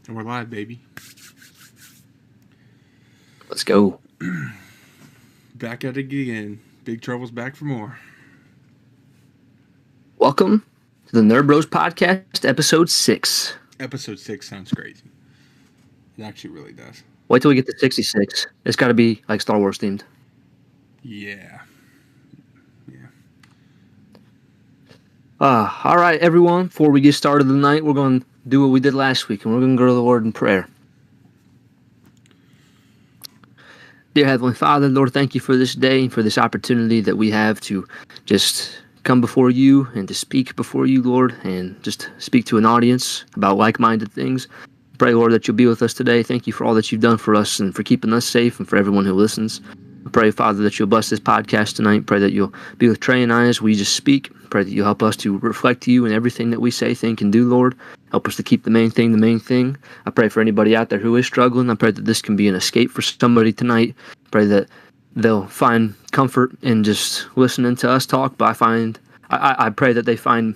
And we're live, baby. Let's go. Back at it again. Big Trouble's back for more. Welcome to the Nerd Bros Podcast, Episode 6. Episode 6 sounds crazy. It actually really does. Wait till we get to 66. It's got to be like Star Wars themed. Yeah. All right, everyone. Before we get started tonight, we're going to do what we did last week, and we're going to go to the Lord in prayer. Dear Heavenly Father, Lord, thank you for this day and for this opportunity that we have to just come before you and to speak before you, Lord, and just speak to an audience about like-minded things. Pray, Lord, that you'll be with us today. Thank you for all that you've done for us and for keeping us safe and for everyone who listens. I pray, Father, that you'll bless this podcast tonight. Pray that you'll be with Trey and I as we just speak. Pray that you'll help us to reflect you in everything that we say, think, and do, Lord. Help us to keep the main thing the main thing. I pray for anybody out there who is struggling. I pray that this can be an escape for somebody tonight. Pray that they'll find comfort in just listening to us talk. But I pray that they find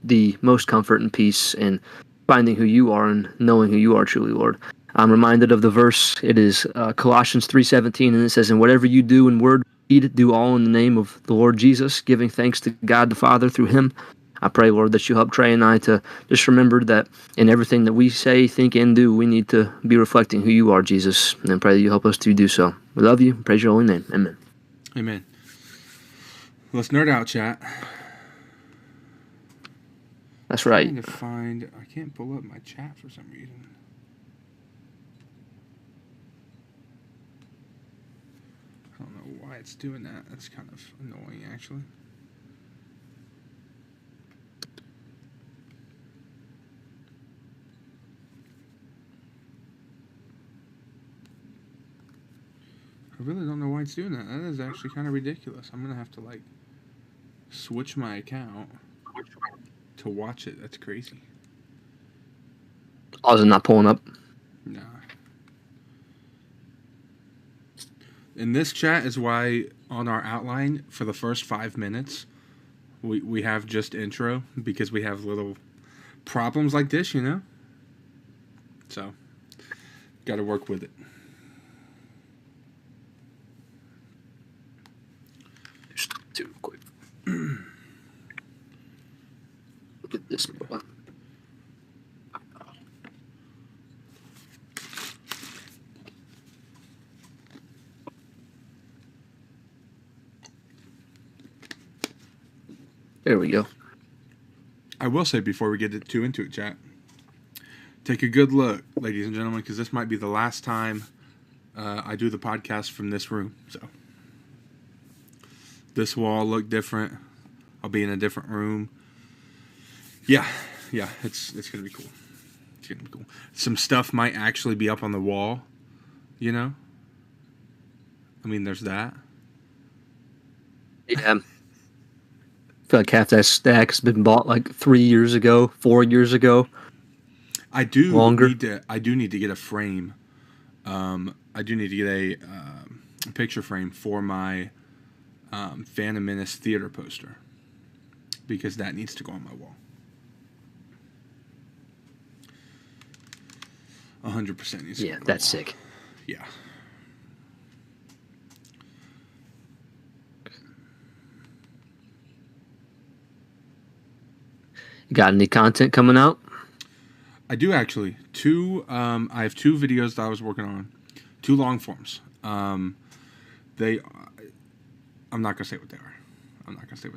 the most comfort and peace in finding who you are and knowing who you are truly, Lord. I'm reminded of the verse. It is Colossians 3:17, and it says, "And whatever you do in word or deed, do all in the name of the Lord Jesus, giving thanks to God the Father through him." I pray, Lord, that you help Trey and I to just remember that in everything that we say, think, and do, we need to be reflecting who you are, Jesus, and I pray that you help us to do so. We love you. Praise your holy name. Amen. Amen. Let's nerd out, chat. That's right. I can't pull up my chat for some reason. I don't know why it's doing that. That's kind of annoying, actually. I really don't know why it's doing that. That is actually kind of ridiculous. I'm going to have to, switch my account to watch it. That's crazy. Oh, is it not pulling up? Nah. And this chat is why on our outline for the first 5 minutes, we have just intro, because we have little problems like this, you know? So, got to work with it. Too quick. Look at this one. There we go. I will say before we get too into it, chat, take a good look, ladies and gentlemen, because this might be the last time I do the podcast from this room. So this will all look different. I'll be in a different room. Yeah, it's gonna be cool. It's gonna be cool. Some stuff might actually be up on the wall, you know. I mean, there's that. Yeah. I feel like half that stack has been bought like 3 years ago, 4 years ago. I do Longer. need to get a frame. I do need to get a picture frame for my Phantom Menace theater poster, because that needs to go on my wall. 100% needs to go on my that's wall. sick. Yeah. Got any content coming out? I do actually. I have 2 videos that I was working on, 2 long forms. I'm not gonna say what they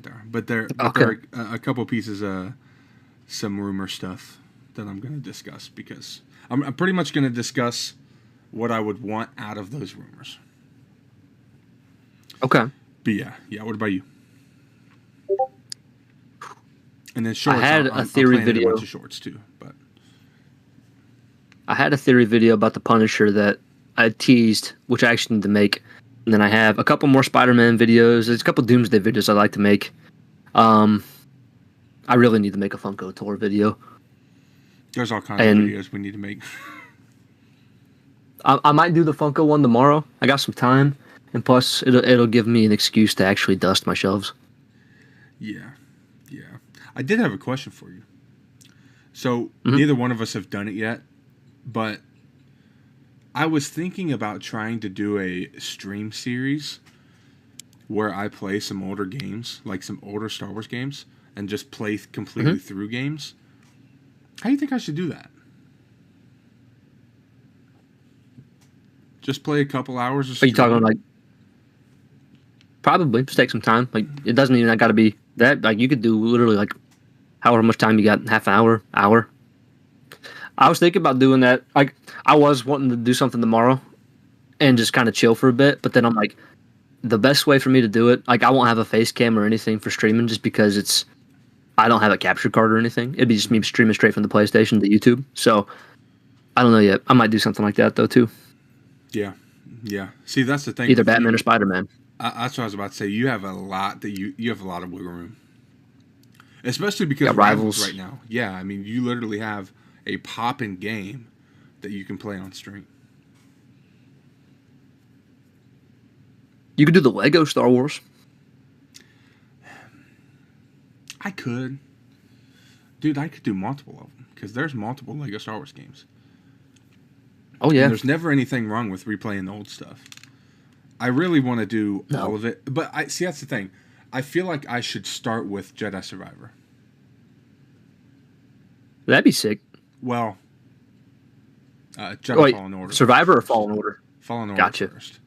are. But they're a couple pieces of some rumor stuff that I'm gonna discuss, because I'm pretty much gonna discuss what I would want out of those rumors. Okay. But yeah. What about you? And then shorts. I had a theory video. A bunch of shorts too, but I had a theory video about the Punisher that I teased, which I actually need to make. And then I have a couple more Spider-Man videos. There's a couple Doomsday videos I'd like to make. I really need to make a Funko tour video. There's all kinds of videos we need to make. I might do the Funko one tomorrow. I got some time, and plus it'll give me an excuse to actually dust my shelves. Yeah. I did have a question for you. So neither one of us have done it yet, but I was thinking about trying to do a stream series where I play some older games, like some older Star Wars games, and just play completely through games. How do you think I should do that? Just play a couple hours of Are you stream? talking like probably just take some time? Like it doesn't even got to be that. Like you could do literally like however much time you got, half an hour, hour. I was thinking about doing that. Like I was wanting to do something tomorrow and just kind of chill for a bit, but then I'm like, the best way for me to do it, like I won't have a face cam or anything for streaming, just because I don't have a capture card or anything. It'd be just me streaming straight from the PlayStation to YouTube. So I don't know yet. I might do something like that though too. Yeah, yeah. See, that's the thing. Either Batman or Spider-Man. That's what I was about to say. You have a lot that you have a lot of wiggle room, especially because Got rivals right now. Yeah, I mean, you literally have a poppin' game that you can play on stream. You could do the Lego Star Wars. I could. Dude, I could do multiple of them because there's multiple Lego Star Wars games. Oh yeah. And there's never anything wrong with replaying the old stuff. I really want to do all of it, but that's the thing. I feel like I should start with Jedi Survivor. That'd be sick. Well, Jedi Fallen Order. Survivor or Fallen Order? Fallen Order first.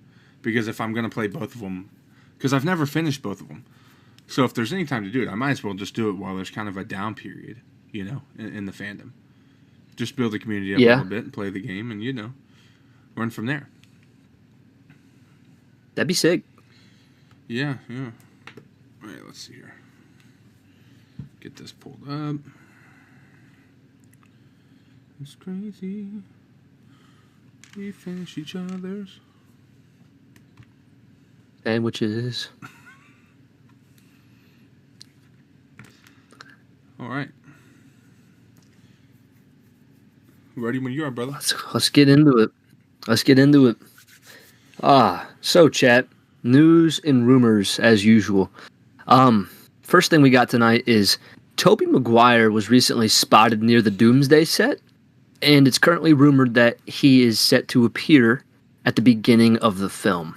Because if I'm going to play both of them, because I've never finished both of them. So if there's any time to do it, I might as well just do it while there's kind of a down period, in the fandom. Just build the community up a little bit and play the game and, run from there. That'd be sick. Yeah, yeah. All right, let's see here. Get this pulled up. It's crazy. We finish each other's sandwiches. All right. Ready when you are, brother. Let's get into it. Let's get into it. So chat, news and rumors as usual. First thing we got tonight is Tobey Maguire was recently spotted near the Doomsday set, and it's currently rumored that he is set to appear at the beginning of the film.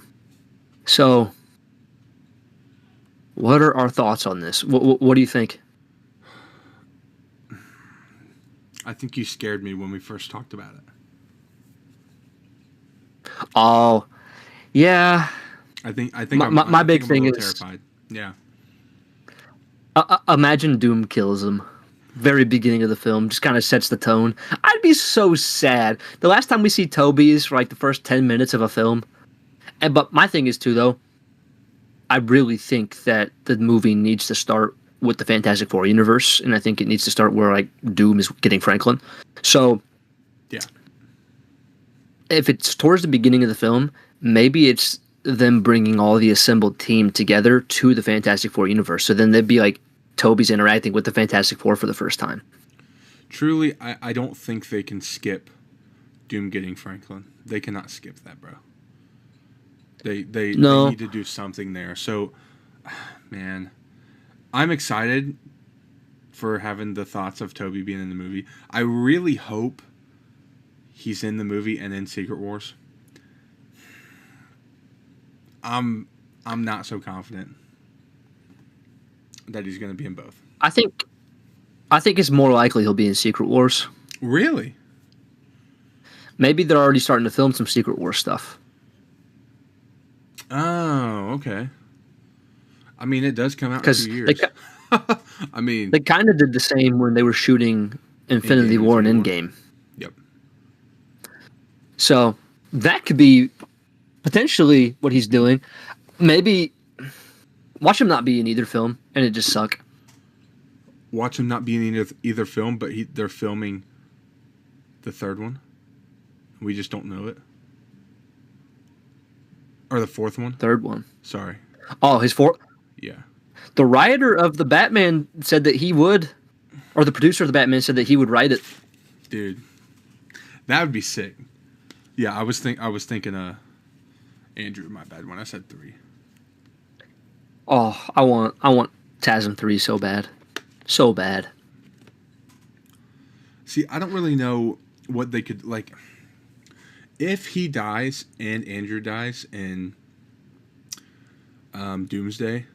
So, what are our thoughts on this? What do you think? I think you scared me when we first talked about it. Oh, yeah. I think my big thing is terrified. Yeah. Imagine Doom kills him. Very beginning of the film, just kind of sets the tone. I'd be so sad. The last time we see Toby is for like the first 10 minutes of a film. But my thing is too, though, I really think that the movie needs to start with the Fantastic Four universe, and I think it needs to start where like Doom is getting Franklin. So, yeah, if it's towards the beginning of the film, maybe it's them bringing all the assembled team together to the Fantastic Four universe. So then they'd be like Toby's interacting with the Fantastic Four for the first time. Truly, I don't think they can skip Doom getting Franklin. They cannot skip that, bro. They need to do something there. So, man, I'm excited for having the thoughts of Toby being in the movie. I really hope he's in the movie and in Secret Wars. I'm not so confident that he's going to be in both. I think it's more likely he'll be in Secret Wars. Really? Maybe they're already starting to film some Secret Wars stuff. Oh, okay. I mean, it does come out in 2 years. I mean, they kind of did the same when they were shooting Infinity War and Endgame. Yep. So that could be potentially what he's doing. Maybe watch him not be in either film and it just suck. Watch him not be in either film, but they're filming the third one. We just don't know it. Or the fourth one? Third one. Sorry. Oh, his fourth? Yeah. The writer of the Batman said that he would, or the producer of the Batman said that he would write it. Dude, that would be sick. Yeah, I was thinking Andrew, my bad when I said 3. Oh, I want TASM 3 so bad. So bad. See, I don't really know what they could like. If he dies and Andrew dies in Doomsday,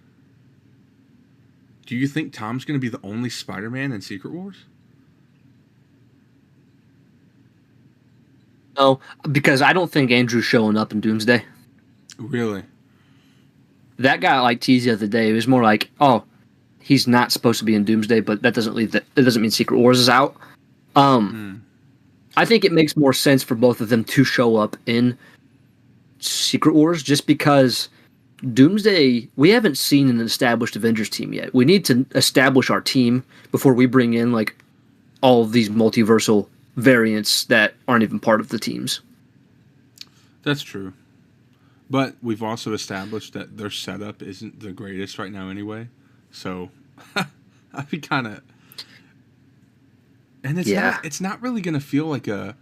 do you think Tom's going to be the only Spider-Man in Secret Wars? No, because I don't think Andrew's showing up in Doomsday. Really? That got like teased the other day. It was more like, oh, he's not supposed to be in Doomsday, but that doesn't leave that. It doesn't mean Secret Wars is out. I think it makes more sense for both of them to show up in Secret Wars, just because Doomsday, we haven't seen an established Avengers team yet. We need to establish our team before we bring in like all of these multiversal variants that aren't even part of the teams. That's true. But we've also established that their setup isn't the greatest right now anyway. So I'd be kind of... And it's not really going to feel like a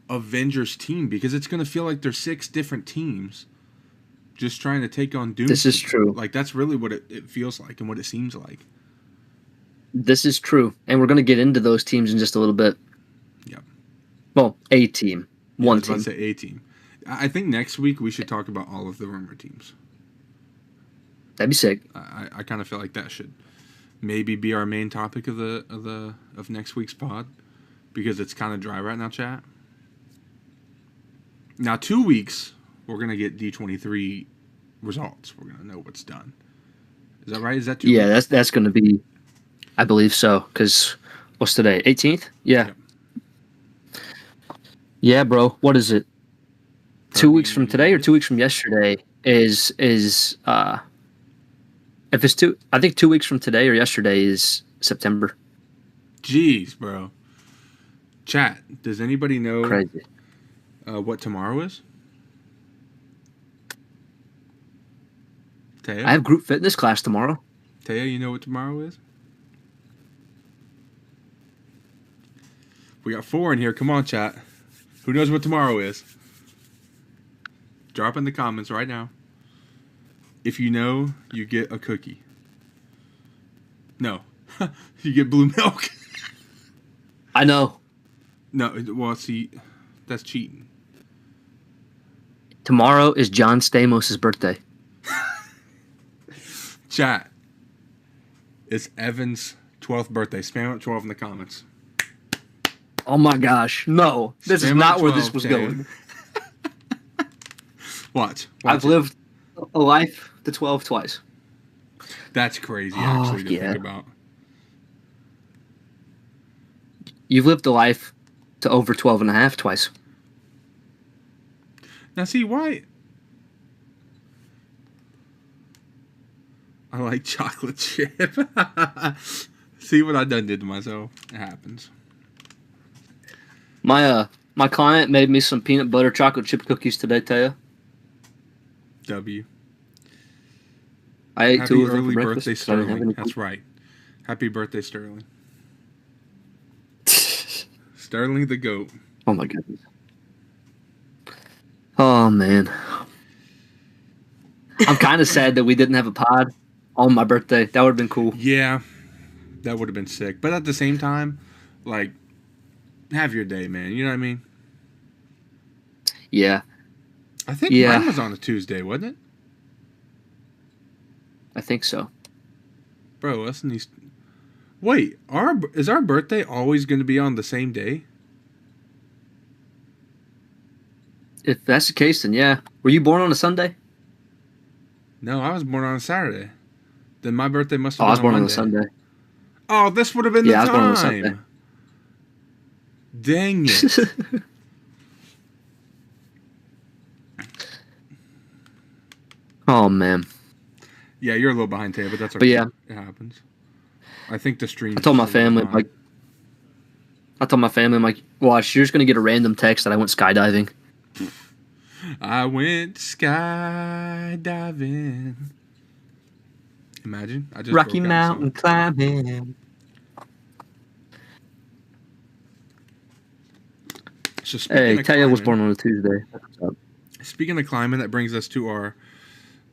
Avengers team, because it's going to feel like there's 6 different teams just trying to take on Doom. This is true. Like, that's really what it feels like and what it seems like. This is true. And we're going to get into those teams in just a little bit. Yep. Well, a team. One team. I was about to say a team. I think next week we should talk about all of the rumor teams. That'd be sick. I kind of feel like that should maybe be our main topic of next week's pod, because it's kind of dry right now, chat. Now 2 weeks we're gonna get D23 results. We're gonna know what's done. Is that right? Is that 2 weeks? Yeah, that's gonna be. I believe so. Because what's today? 18th? Yeah. Yep. Yeah, bro. What is it? 2 weeks from today or 2 weeks from yesterday is if it's I think 2 weeks from today or yesterday is September. Jeez, bro. Chat, does anybody know Crazy. What tomorrow is? Taya? I have group fitness class tomorrow. Taya, you know what tomorrow is? We got 4 in here. Come on, chat. Who knows what tomorrow is? Drop in the comments right now. If you know, you get a cookie. No. You get blue milk. I know. No, well, see, that's cheating. Tomorrow is John Stamos' birthday. Chat. It's Evan's 12th birthday. Spam up 12 in the comments. Oh my gosh. No. This is not where this was going. Watch. I've lived a life to 12 twice. That's crazy, actually, to think about. You've lived a life to over 12 and a half twice. Now, see, why? I like chocolate chip. See what I done did to myself? It happens. My client made me some peanut butter chocolate chip cookies today, Taya. W. I ate Happy 2 of them early for birthday, breakfast. Sterling. That's right. Happy birthday, Sterling. Sterling the GOAT. Oh my goodness. Oh man. I'm kind of sad that we didn't have a pod on my birthday. That would have been cool. Yeah, that would have been sick. But at the same time, like, have your day, man. You know what I mean? Yeah. I think mine was on a Tuesday, wasn't it? I think so. Bro, listen, these. Wait, is our birthday always going to be on the same day? If that's the case, then yeah. Were you born on a Sunday? No, I was born on a Saturday. Then my birthday must have been I was born on a Monday. Sunday. Oh, this would have been the time. I was born on a Sunday. Dang it. Oh, man. Yeah, you're a little behind, Tay, but that's okay. But yeah. It happens. I think the stream... I told my family, watch, you're just going to get a random text that I went skydiving. I went skydiving. Imagine. I just Rocky Mountain climbing. So hey, Taya was born on a Tuesday. Speaking of climbing, that brings us to our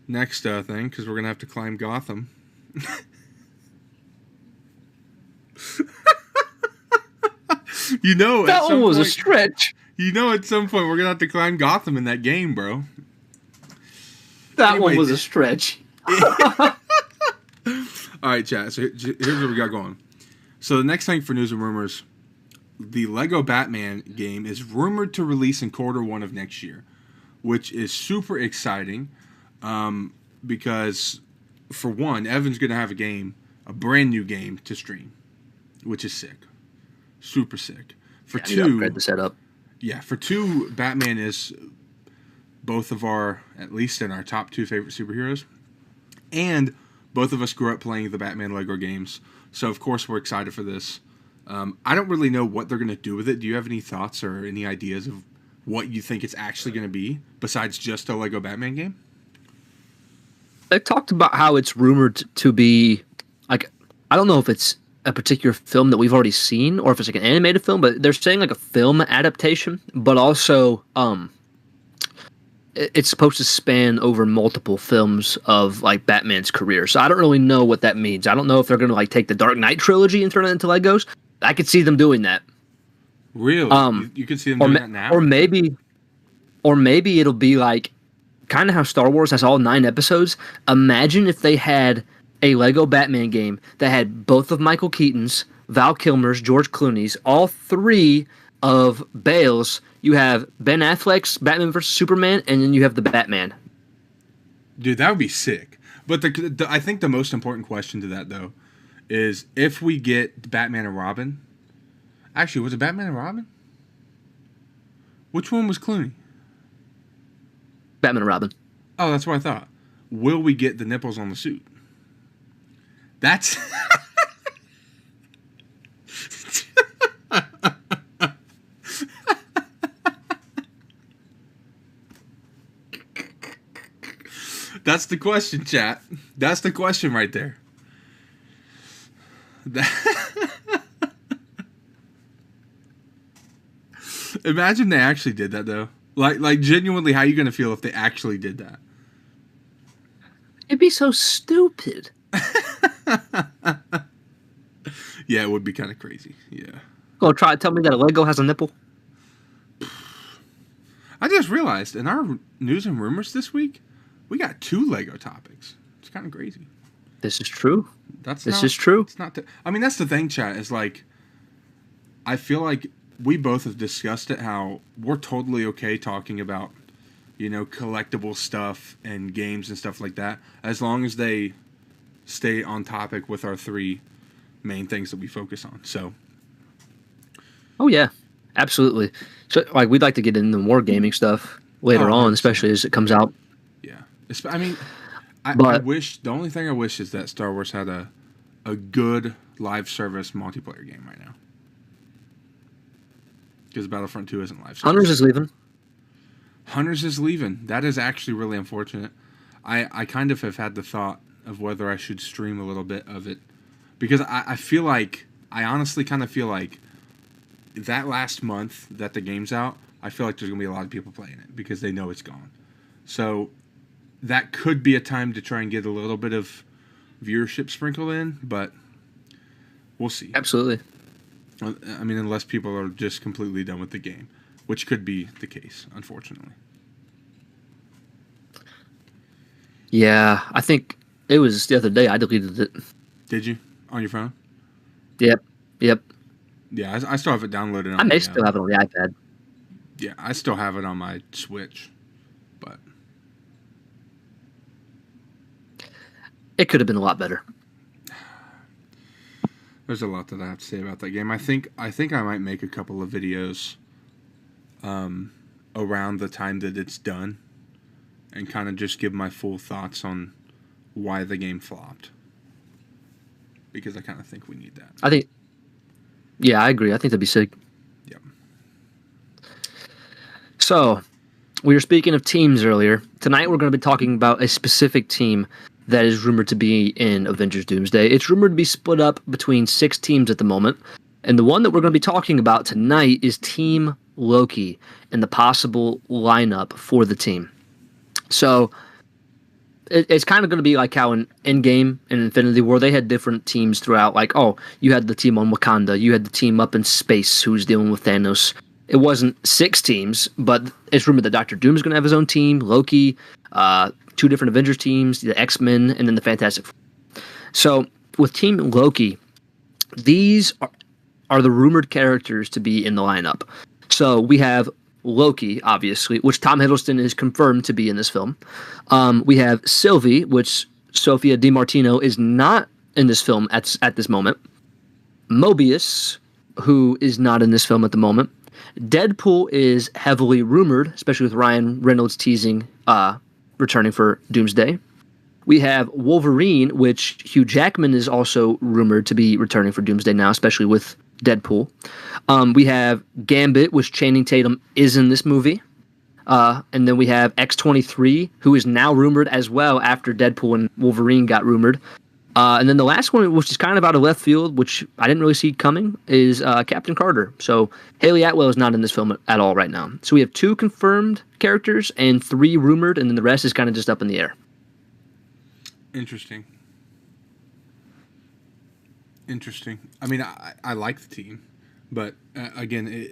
next thing, because we're going to have to climb Gotham. You know, That one was a stretch. You know, at some point we're gonna have to climb Gotham in that game, bro. That one was a stretch. All right, chat. So here's what we got going. So the next thing for news and rumors, the Lego Batman game is rumored to release in Q1 of next year, which is super exciting because, for one, Evan's going to have a brand new game to stream, which is sick. Super sick. For two, upgrade the setup. Yeah, for two, Batman is both of our, at least in our top 2 favorite superheroes, and both of us grew up playing the Batman Lego games, so of course we're excited for this. I don't really know what they're going to do with it. Do you have any thoughts or any ideas of what you think it's actually going to be, besides just a Lego Batman game? They talked about how it's rumored to be, like, I don't know if it's a particular film that we've already seen or if it's like an animated film, but they're saying like a film adaptation, but also it's supposed to span over multiple films of like Batman's career. So I don't really know what that means. I don't know if they're going to like take the Dark Knight trilogy and turn it into Legos. I could see them doing that. Really? You could see them doing that now? Or maybe it'll be like kind of how Star Wars has all 9 episodes. Imagine if they had a Lego Batman game that had both of Michael Keaton's, Val Kilmer's, George Clooney's, all 3 of Bale's. You have Ben Affleck's Batman vs. Superman, and then you have the Batman. Dude, that would be sick. But I think the most important question to that, though, is if we get Batman and Robin. Actually, was it Batman and Robin? Which one was Clooney? Batman and Robin. Oh, that's what I thought. Will we get the nipples on the suit? That's... That's the question, chat. That's the question right there. Imagine they actually did that, though. Like genuinely, how are you going to feel if they actually did that? It'd be so stupid. Yeah, it would be kind of crazy. Yeah. Go try to tell me that a Lego has a nipple. I just realized in our news and rumors this week, we got 2 Lego topics. It's kind of crazy. This is true. This is true. It's not. I mean, that's the thing, chat. Is like, I feel like we both have discussed it. How we're totally okay talking about, collectible stuff and games and stuff like that, as long as they stay on topic with our 3 main things that we focus on. So. Oh yeah, absolutely. So like, we'd like to get into more gaming stuff later on, especially as it comes out. Yeah, I mean, I wish, the only thing I wish is that Star Wars had a good live service multiplayer game right now. Because Battlefront 2 isn't live service. Hunters is leaving. That is actually really unfortunate. I kind of have had the thought of whether I should stream a little bit of it. Because I feel like, I honestly kind of feel like that last month that the game's out, I feel like there's going to be a lot of people playing it because they know it's gone. So that could be a time to try and get a little bit of viewership sprinkled in, but we'll see. Absolutely. I mean, unless people are just completely done with the game, which could be the case, unfortunately. Yeah, I think it was the other day I deleted it. Did you? On your phone? Yep. Yeah, I still have it downloaded on I may still have it on the iPad. Yeah, I still have it on my Switch, but it could have been a lot better. There's a lot that I have to say about that game. I think I might make a couple of videos around the time that it's done and kind of just give my full thoughts on why the game flopped. Because I kind of think we need that. Yeah, I agree. I think that'd be sick. Yep. So, we were speaking of teams earlier. Tonight we're going to be talking about a specific team that is rumored to be in Avengers Doomsday. It's rumored to be split up between 6 teams at the moment. And the one that we're going to be talking about tonight is Team Loki and the possible lineup for the team. So, it's kind of going to be like how in Endgame and Infinity War they had different teams throughout. Like, oh, you had the team on Wakanda, you had the team up in space who's dealing with Thanos. It wasn't 6 teams, but it's rumored that Doctor Doom's going to have his own team, Loki, 2 different Avengers teams, the X-Men, and then the Fantastic Four. So with Team Loki, these are the rumored characters to be in the lineup. So we have Loki, obviously, which Tom Hiddleston is confirmed to be in this film. We have Sylvie, which Sophia DiMartino is not in this film at this moment. Mobius, who is not in this film at the moment. Deadpool is heavily rumored, especially with Ryan Reynolds teasing returning for Doomsday. We have Wolverine, which Hugh Jackman is also rumored to be returning for Doomsday now, especially with Deadpool. We have Gambit, which Channing Tatum is in this movie. And then we have X-23, who is now rumored as well after Deadpool and Wolverine got rumored. And then the last one, which is kind of out of left field, which I didn't really see coming, is Captain Carter. So Haley Atwell is not in this film at all right now. So we have 2 confirmed characters and 3 rumored, and then the rest is kind of just up in the air. Interesting. I mean, I like the team, but again,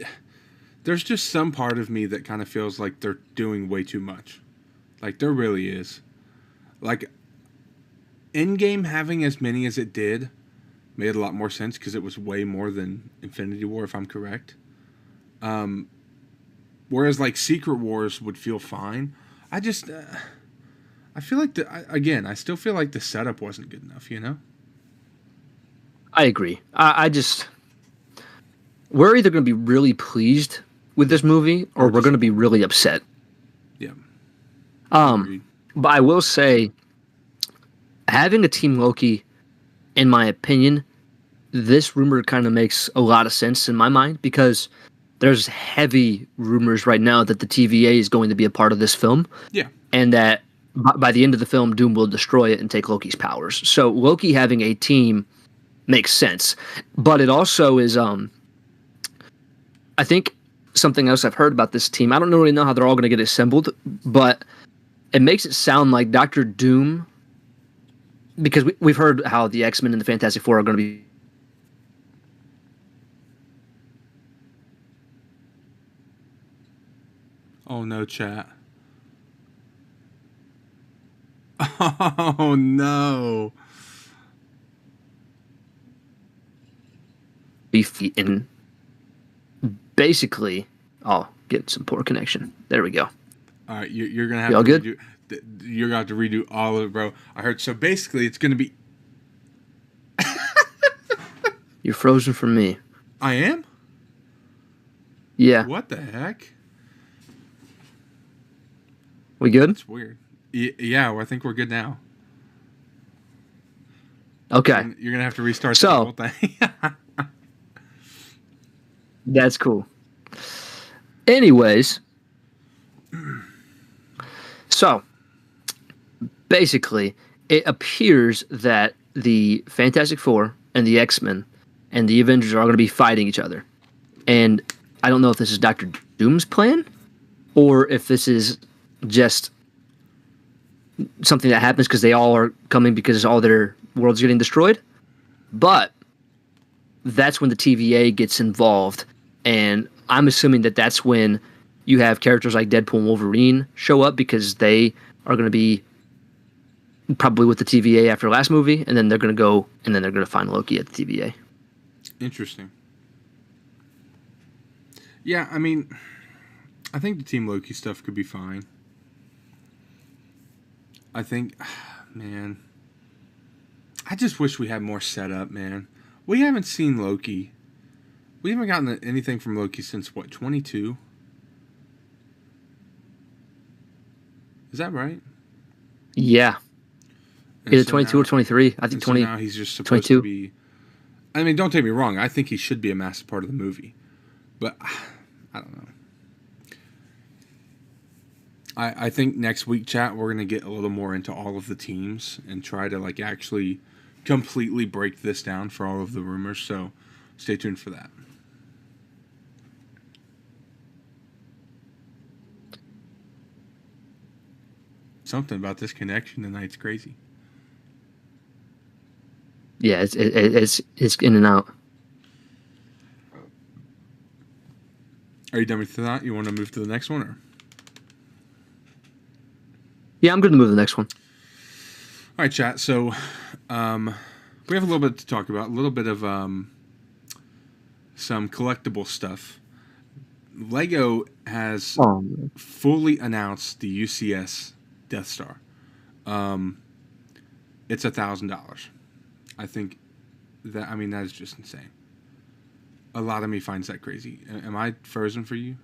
there's just some part of me that kind of feels like they're doing way too much. Like, there really is. Like, Endgame having as many as it did made a lot more sense because it was way more than Infinity War, if I'm correct. Whereas, like, Secret Wars would feel fine. I just... I feel like, I still feel like the setup wasn't good enough, you know? I agree. I just... We're either going to be really pleased with this movie, or we're going to be really upset. Yeah. But I will say, having a Team Loki, in my opinion, this rumor kind of makes a lot of sense in my mind, because there's heavy rumors right now that the TVA is going to be a part of this film. Yeah. And that by the end of the film, Doom will destroy it and take Loki's powers. So Loki having a team makes sense. But it also is, I think something else I've heard about this team, I don't really know how they're all going to get assembled, but it makes it sound like Doctor Doom, because we've heard how the X-Men and the Fantastic Four are going to be... Oh, no, chat. Oh, no. And basically, oh, get some poor connection. There we go. All right, you're gonna have Y'all to good? you're gonna have to redo all of it, bro. I heard. So basically, it's gonna be. You're frozen from me. I am. Yeah. What the heck? We good? That's weird. Yeah, well, I think we're good now. Okay. And you're gonna have to restart the whole thing. That's cool. Anyways, so basically, it appears that the Fantastic Four and the X-Men and the Avengers are going to be fighting each other. And I don't know if this is Doctor Doom's plan or if this is just something that happens because they all are coming because all their world's getting destroyed. But that's when the TVA gets involved. And I'm assuming that that's when you have characters like Deadpool and Wolverine show up because they are going to be probably with the TVA after the last movie. And then they're going to go and then they're going to find Loki at the TVA. Interesting. Yeah, I mean, I think the Team Loki stuff could be fine. I think, man, I just wish we had more setup, man. We haven't seen Loki. We haven't gotten anything from Loki since, what, 22? Is that right? Yeah. And Either so 22 now, or 23. I think 20. So now he's just supposed 22. to be... I mean, don't take me wrong. I think he should be a massive part of the movie. But, I don't know. I think next week, chat, we're going to get a little more into all of the teams and try to, like, actually completely break this down for all of the rumors. So, stay tuned for that. something about this connection tonight. It's crazy. Yeah, it's in and out. Are you done with that? You want to move to the next one? Or? Yeah, I'm going to move to the next one. All right, chat. So we have a little bit to talk about. A little bit of some collectible stuff. Lego has fully announced the UCS Death Star. It's $1,000. I think that, I mean, that is just insane. A lot of me finds that crazy. Am I frozen for you?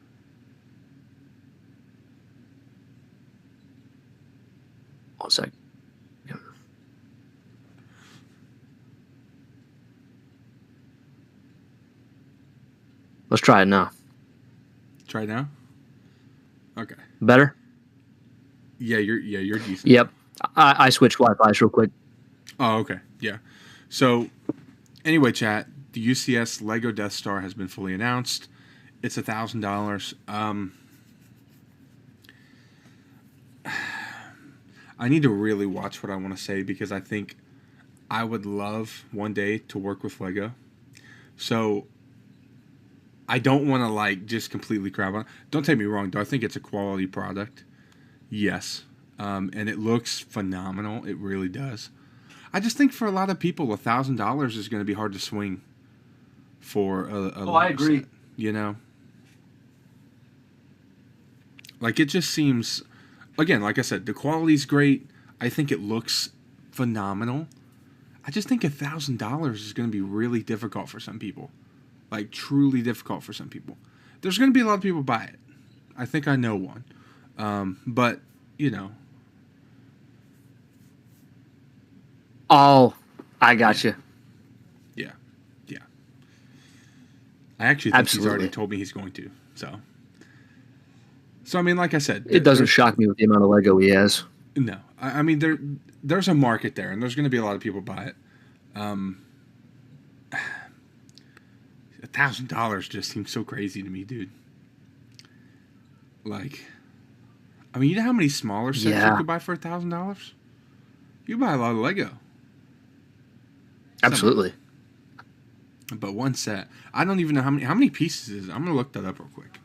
One sec. Yeah. Let's try it now. Try it now? Okay. Better? Yeah, you're decent. Yep. I switched Wi-Fi's real quick. Oh, okay. Yeah. So, anyway, chat, the UCS Lego Death Star has been fully announced. It's $1,000. I need to really watch what I want to say because I think I would love one day to work with Lego. So, I don't want to, like, just completely crap on it. Don't take me wrong. Do I think it's a quality product? Yes. And it looks phenomenal. It really does. I just think for a lot of people, $1,000 is going to be hard to swing for a I agree. Set, you know? Like, it just seems... Again, like I said, the quality's great. I think it looks phenomenal. I just think $1,000 is going to be really difficult for some people. Like, truly difficult for some people. There's going to be a lot of people buy it. I think I know one. But, you know... Oh, I got you. Yeah. I actually think he's already told me he's going to. So I mean, like I said, it doesn't shock me with the amount of Lego he has. No, I mean there's a market there, and there's going to be a lot of people buy it. $1,000 just seems so crazy to me, dude. Like, I mean, you know how many smaller sets you could buy for $1,000? You buy a lot of Lego. Absolutely. But one set, I don't even know how many pieces is it? I'm gonna look that up real quick.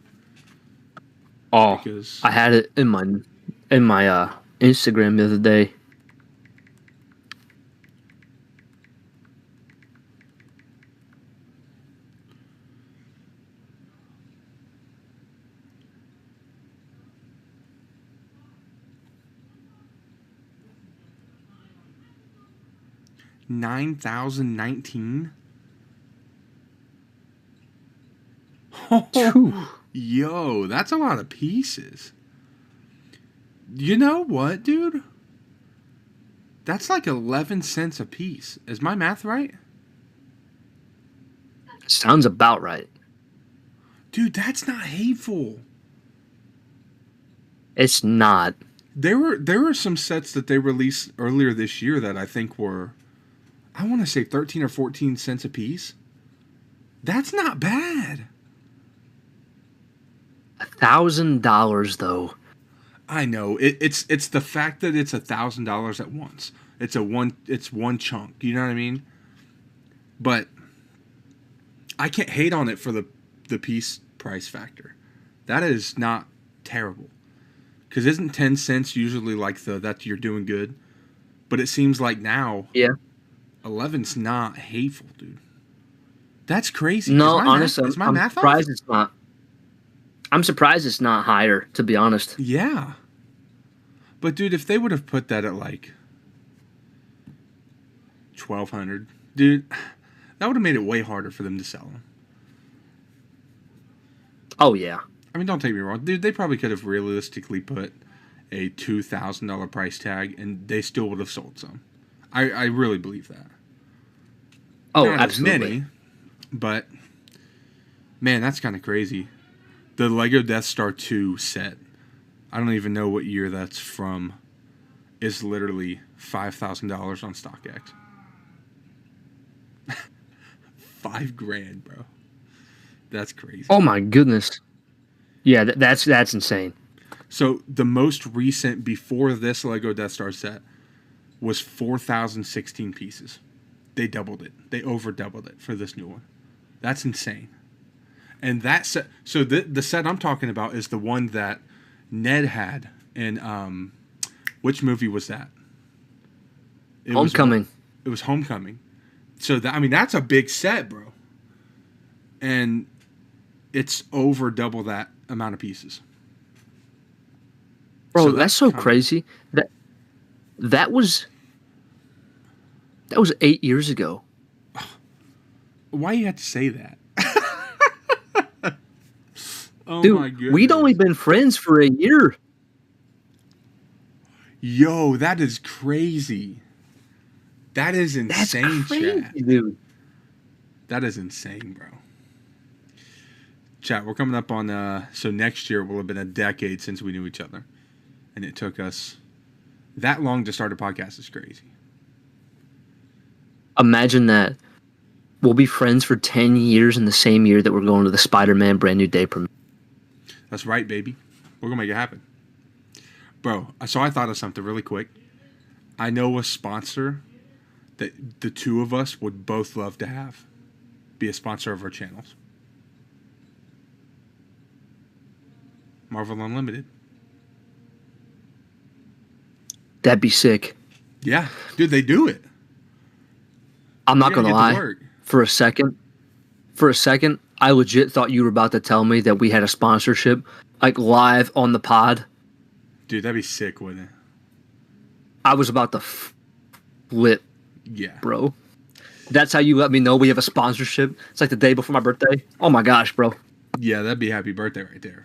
Oh, because I had it in my Instagram the other day. $9,019. Yo, that's a lot of pieces. You know what, dude? That's like 11 cents a piece. Is my math right? Sounds about right. Dude, that's not hateful. It's not. There were some sets that they released earlier this year that I think were, I want to say 13 or 14 cents a piece. That's not bad. $1,000 though. I know it's the fact that it's $1,000 at once. It's one chunk. You know what I mean? But I can't hate on it for the piece price factor. That is not terrible. Because isn't 10 cents usually like that you're doing good? But it seems like now, 11's not hateful, dude. That's crazy. No, honestly, is my I'm math surprised off? it's not. I'm surprised it's not higher, to be honest. Yeah. But dude, if they would have put that at like 1,200, dude, that would have made it way harder for them to sell them. Oh yeah. I mean, don't take me wrong, dude. They probably could have realistically put a $2,000 price tag, and they still would have sold some. I really believe that. Oh, not absolutely. As many, but man, that's kind of crazy. The Lego Death Star 2 set, I don't even know what year that's from, is literally $5,000 on StockX. $5,000, bro. That's crazy. Oh my goodness. Yeah, that's insane. So the most recent before this Lego Death Star set was 4,016 pieces. They doubled it. They over doubled it for this new one. That's insane. And that set, so the set I'm talking about is the one that Ned had in which movie was that? Homecoming. It was Homecoming. So that, I mean, that's a big set, bro. And it's over double that amount of pieces. Bro, so that's so crazy. That was 8 years ago. Why you have to say that? Oh, dude, my goodness. We'd only been friends for a year. Yo, that is crazy. That is insane, That's crazy, chat. Dude. That is insane, bro. Chat, we're coming up on, so next year will have been a decade since we knew each other. And it took us that long to start a podcast. Is crazy. Imagine that. We'll be friends for 10 years in the same year that we're going to the Spider-Man Brand New Day premiere. That's right, baby. We're going to make it happen. Bro, so I thought of something really quick. I know a sponsor that the two of us would both love to have be a sponsor of our channels. Marvel Unlimited. That'd be sick. Yeah. Dude, they do it. I'm not going to lie. For a second, I legit thought you were about to tell me that we had a sponsorship, like live on the pod. Dude, that'd be sick, wouldn't it? I was about to flip. Yeah. Bro. That's how you let me know we have a sponsorship. It's like the day before my birthday. Oh my gosh, bro. Yeah, that'd be happy birthday right there.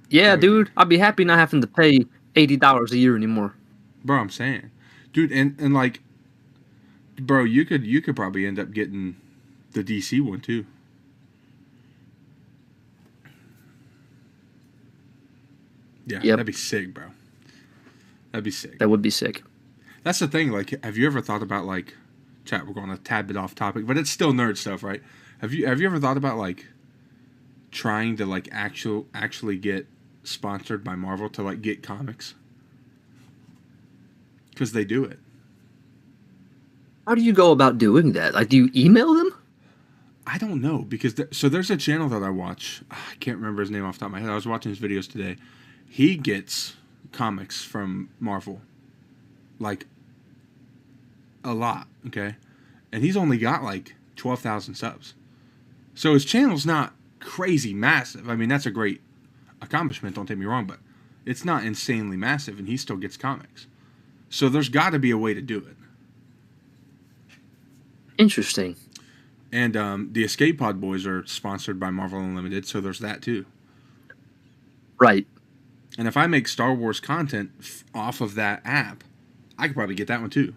Yeah, dude. I'd be happy not having to pay $80 a year anymore. Bro, I'm saying. Dude, and like, bro, you could probably end up getting the DC one too. Yeah, yep. That'd be sick, bro. That'd be sick. That would be sick. That's the thing. Like, have you ever thought about, like, chat? We're going a tad bit off topic, but it's still nerd stuff, right? Have you ever thought about, like, trying to, like, actually get sponsored by Marvel to, like, get comics? Because they do it. How do you go about doing that? Like, do you email them? I don't know, because so there's a channel that I watch. I can't remember his name off the top of my head. I was watching his videos today. He gets comics from Marvel, like, a lot, okay? And he's only got, like, 12,000 subs. So his channel's not crazy massive. I mean, that's a great accomplishment, don't take me wrong, but it's not insanely massive, and he still gets comics. So there's got to be a way to do it. Interesting. And the Escape Pod Boys are sponsored by Marvel Unlimited, so there's that too. Right. And if I make Star Wars content off of that app, I could probably get that one too.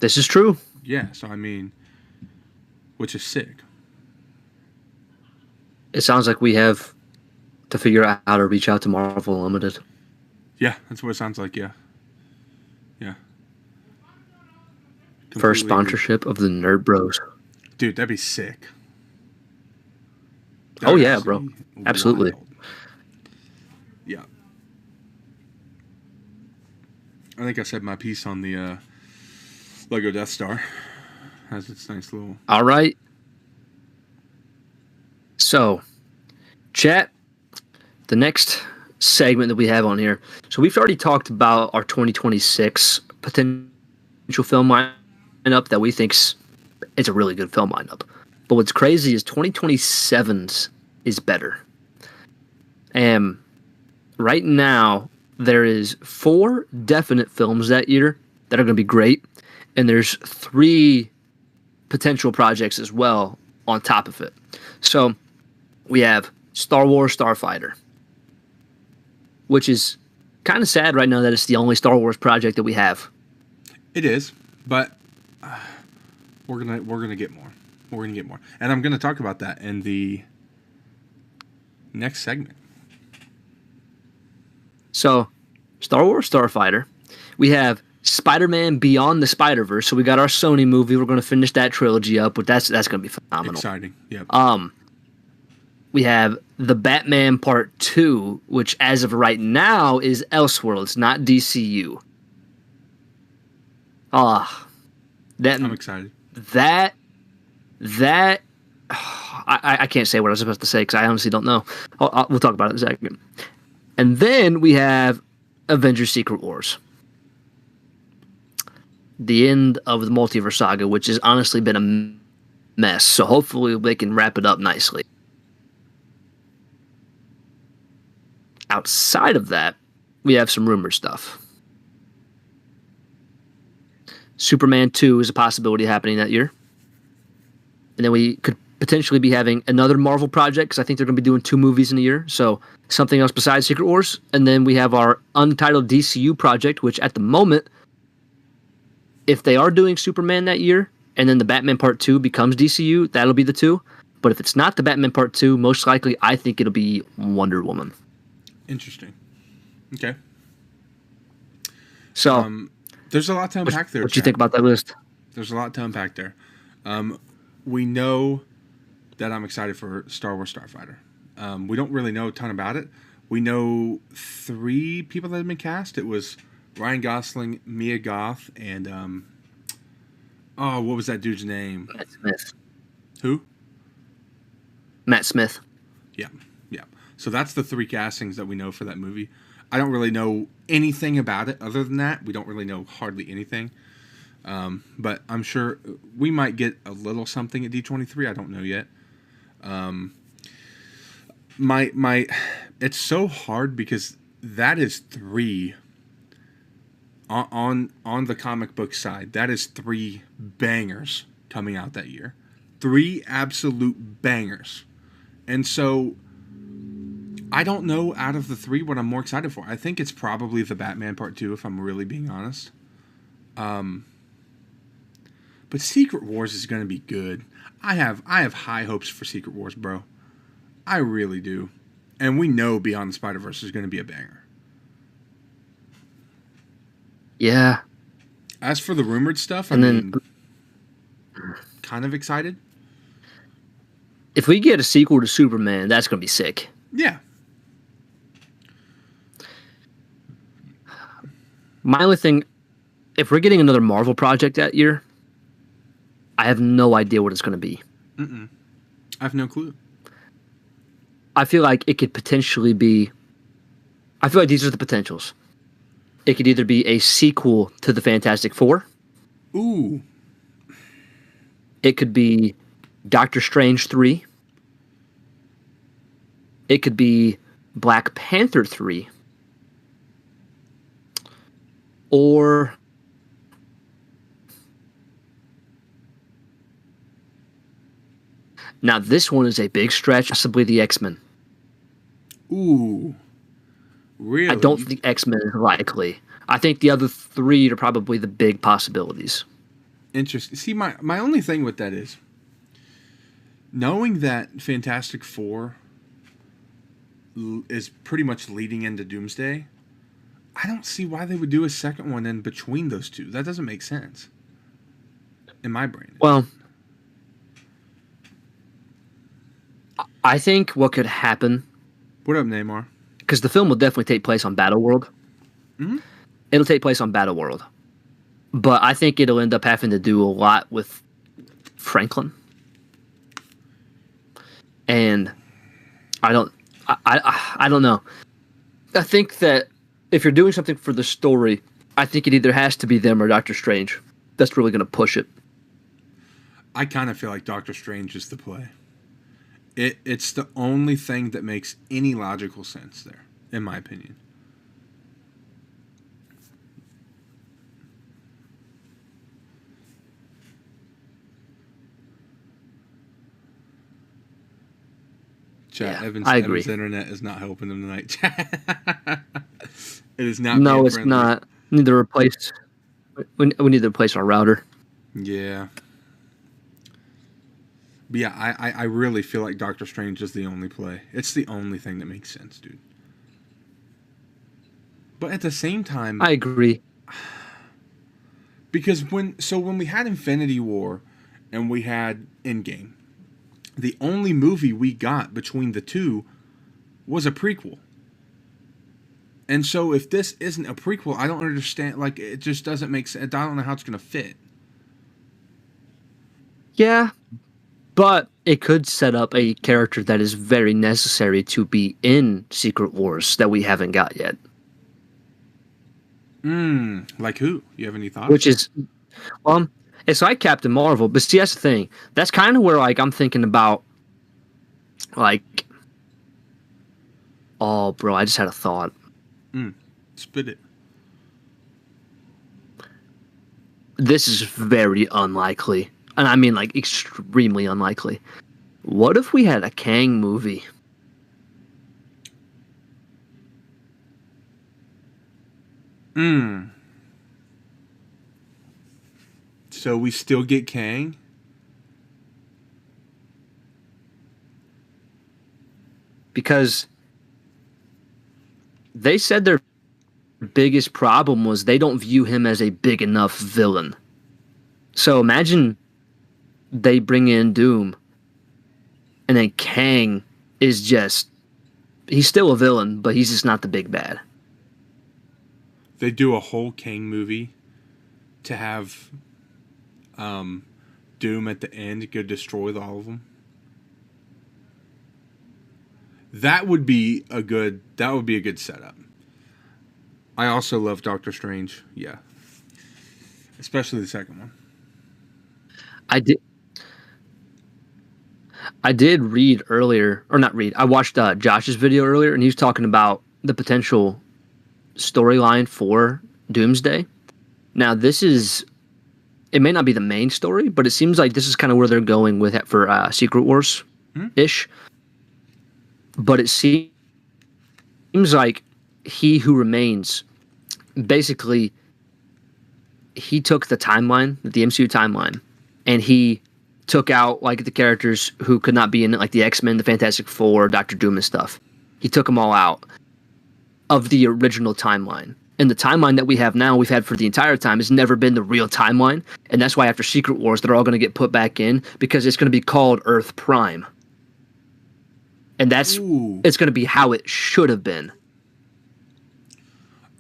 This is true. Yeah, so I mean, which is sick. It sounds like we have to figure out how to reach out to Marvel Unlimited. Yeah, that's what it sounds like, yeah. Yeah. First sponsorship of the Nerd Bros. Dude, that'd be sick. Oh, yeah, bro. Absolutely. Wild. Yeah. I think I said my piece on the Lego Death Star. Has its nice little... All right. So, chat, the next segment that we have on here. So we've already talked about our 2026 potential film lineup that we think's it's a really good film lineup. But what's crazy is 2027's is better. And right now, there is 4 definite films that year that are going to be great. And there's 3 potential projects as well on top of it. So we have Star Wars Starfighter, which is kind of sad right now that it's the only Star Wars project that we have. It is, but we're gonna get more. We're gonna get more, and I'm gonna talk about that in the next segment. So, Star Wars Starfighter, we have Spider-Man Beyond the Spider-Verse. So we got our Sony movie. We're gonna finish that trilogy up, but that's gonna be phenomenal. Exciting, yeah. we have the Batman Part 2, which as of right now is Elseworlds, not DCU. Ah, I'm excited. That I can't say what I was supposed to say because I honestly don't know. We'll talk about it in a second. And then we have Avengers Secret Wars. The end of the multiverse saga, which has honestly been a mess. So hopefully they can wrap it up nicely. Outside of that, we have some rumor stuff. Superman 2 is a possibility happening that year. And then we could potentially be having another Marvel project because I think they're going to be doing 2 movies in a year. So something else besides Secret Wars. And then we have our untitled DCU project, which at the moment, if they are doing Superman that year and then the Batman Part 2 becomes DCU, that'll be the 2. But if it's not the Batman Part 2, most likely I think it'll be Wonder Woman. Interesting. Okay. So there's a lot to unpack there. What do you think about that list? There's a lot to unpack there. We know that I'm excited for Star Wars Starfighter. We don't really know a ton about it. We know 3 people that have been cast. It was Ryan Gosling, Mia Goth, and what was that dude's name? Matt Smith. Who? Matt Smith. Yeah. So that's the 3 castings that we know for that movie. I don't really know anything about it other than that. We don't really know hardly anything. But I'm sure we might get a little something at D23. I don't know yet. It's so hard because that is 3 on the comic book side. That is 3 bangers coming out that year. 3 absolute bangers. And so I don't know out of the 3 what I'm more excited for. I think it's probably the Batman Part 2 if I'm really being honest. But Secret Wars is going to be good. I have high hopes for Secret Wars, bro. I really do. And we know Beyond the Spider-Verse is going to be a banger. Yeah. As for the rumored stuff, then kind of excited. If we get a sequel to Superman, that's going to be sick. Yeah. My only thing, if we're getting another Marvel project that year, I have no idea what it's going to be. I have no clue. I feel like it could potentially be... I feel like these are the potentials. It could either be a sequel to the Fantastic Four. Ooh. It could be Doctor Strange 3. It could be Black Panther 3. Or... Now, this one is a big stretch, possibly the X-Men. Ooh. Really? I don't think X-Men is likely. I think the other 3 are probably the big possibilities. Interesting. See, my only thing with that is, knowing that Fantastic Four is pretty much leading into Doomsday, I don't see why they would do a second one in between those 2. That doesn't make sense. In my brain. Well... I think what could happen... What up, Neymar? Because the film will definitely take place on Battleworld. Mm-hmm. It'll take place on Battleworld. But I think it'll end up having to do a lot with Franklin. And I don't know. I think that if you're doing something for the story, I think it either has to be them or Doctor Strange. That's really going to push it. I kind of feel like Doctor Strange is the play. It's the only thing that makes any logical sense there, in my opinion. Chat, Yeah, Evan's, I agree. Evan's internet is not helping him tonight. It is not. No, it's friendly. not. We need to replace our router. Yeah. But yeah, I really feel like Doctor Strange is the only play. It's the only thing that makes sense, dude. But at the same time... I agree. Because when we had Infinity War and we had Endgame, The only movie we got between the two was a prequel. And so if this isn't a prequel, I don't understand. Like, it just doesn't make sense. I don't know how it's going to fit. Yeah, but it could set up a character that is very necessary to be in Secret Wars that we haven't got yet. Like who? You have any thoughts? Which is, it's like Captain Marvel, but see, that's the thing. That's kind of where, like, I'm thinking about, like, oh, bro, I just had a thought. Spit it. This is very unlikely. And I mean, like, extremely unlikely. What if we had a Kang movie? So we still get Kang? Because they said their biggest problem was they don't view him as a big enough villain. So imagine they bring in Doom, and then Kang is just, he's still a villain, but he's just not the big bad. They do a whole Kang movie to have Doom at the end go destroy all of them. That would be a good setup. I also love Doctor Strange. Yeah. Especially the second one. I did read earlier, or not read. I watched Josh's video earlier, and he was talking about the potential storyline for Doomsday. Now, it may not be the main story, but it seems like this is kind of where they're going with it for Secret Wars-ish. But it seems like He Who Remains, basically, he took the timeline, the MCU timeline, and he took out, like, the characters who could not be in it, like the X-Men, the Fantastic Four, Doctor Doom and stuff. He took them all out of the original timeline. And the timeline that we have now, we've had for the entire time, has never been the real timeline. And that's why after Secret Wars, they're all going to get put back in, because it's going to be called Earth Prime. And it's going to be how it should have been.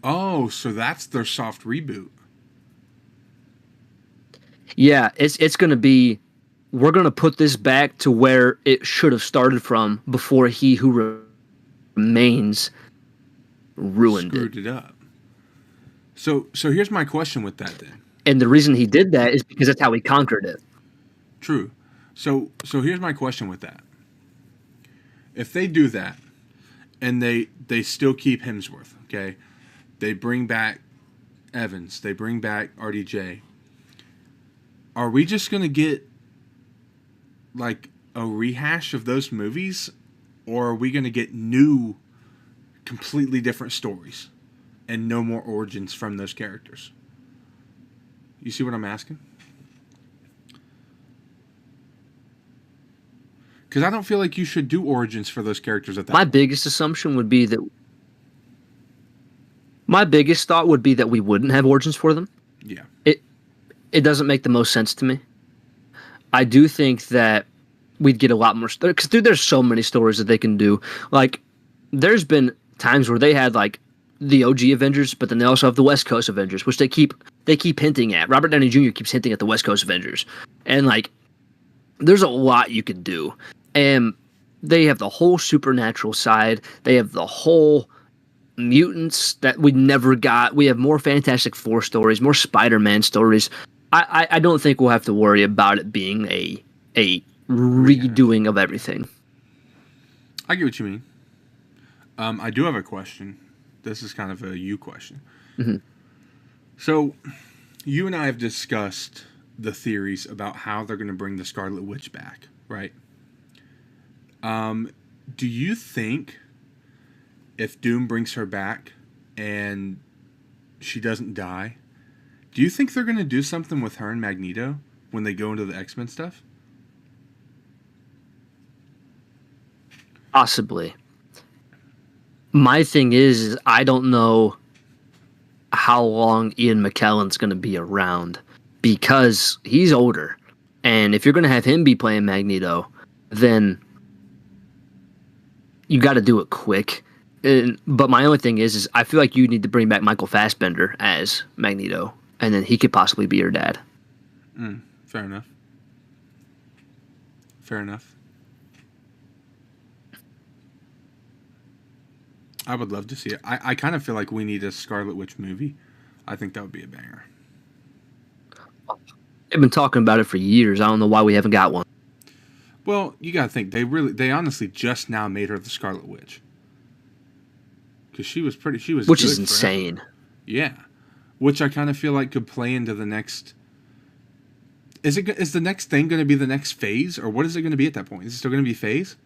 Oh, so that's their soft reboot. Yeah, it's going to be, we're going to put this back to where it should have started from before He Who Remains screwed it up. So here's my question with that then. And the reason he did that is because that's how he conquered it. True. So here's my question with that. If they do that, and they still keep Hemsworth, okay? They bring back Evans. They bring back RDJ. Are we just going to get, like, a rehash of those movies? Or are we going to get new, completely different stories? And no more origins from those characters? You see what I'm asking? Because I don't feel like you should do origins for those characters at that point. Biggest assumption would be that... My biggest thought would be that we wouldn't have origins for them. Yeah. It doesn't make the most sense to me. I do think that we'd get a lot more... Because, dude, there's so many stories that they can do. Like, there's been times where they had, like, the OG Avengers, but then they also have the West Coast Avengers, which they keep hinting at. Robert Downey Jr. keeps hinting at the West Coast Avengers. And, like, there's a lot you could do. And they have the whole supernatural side. They have the whole mutants that we never got. We have more Fantastic Four stories, more Spider-Man stories. I don't think we'll have to worry about it being a redoing of everything. I get what you mean. I do have a question. This is kind of a you question. Mm-hmm. So, you and I have discussed the theories about how they're going to bring the Scarlet Witch back, right? Do you think if Doom brings her back and she doesn't die, do you think they're going to do something with her and Magneto when they go into the X-Men stuff? Possibly. My thing is I don't know how long Ian McKellen's going to be around, because he's older. And if you're going to have him be playing Magneto, then you got to do it quick. But my only thing is I feel like you need to bring back Michael Fassbender as Magneto, and then he could possibly be your dad. Fair enough. Fair enough. I would love to see it. I kind of feel like we need a Scarlet Witch movie. I think that would be a banger. They've been talking about it for years. I don't know why we haven't got one. Well, you gotta think they honestly just now made her the Scarlet Witch. Because she was which is insane. Yeah, which I kind of feel like could play into the next. Is the next thing going to be the next phase, or what is it going to be at that point? Is it still going to be phase,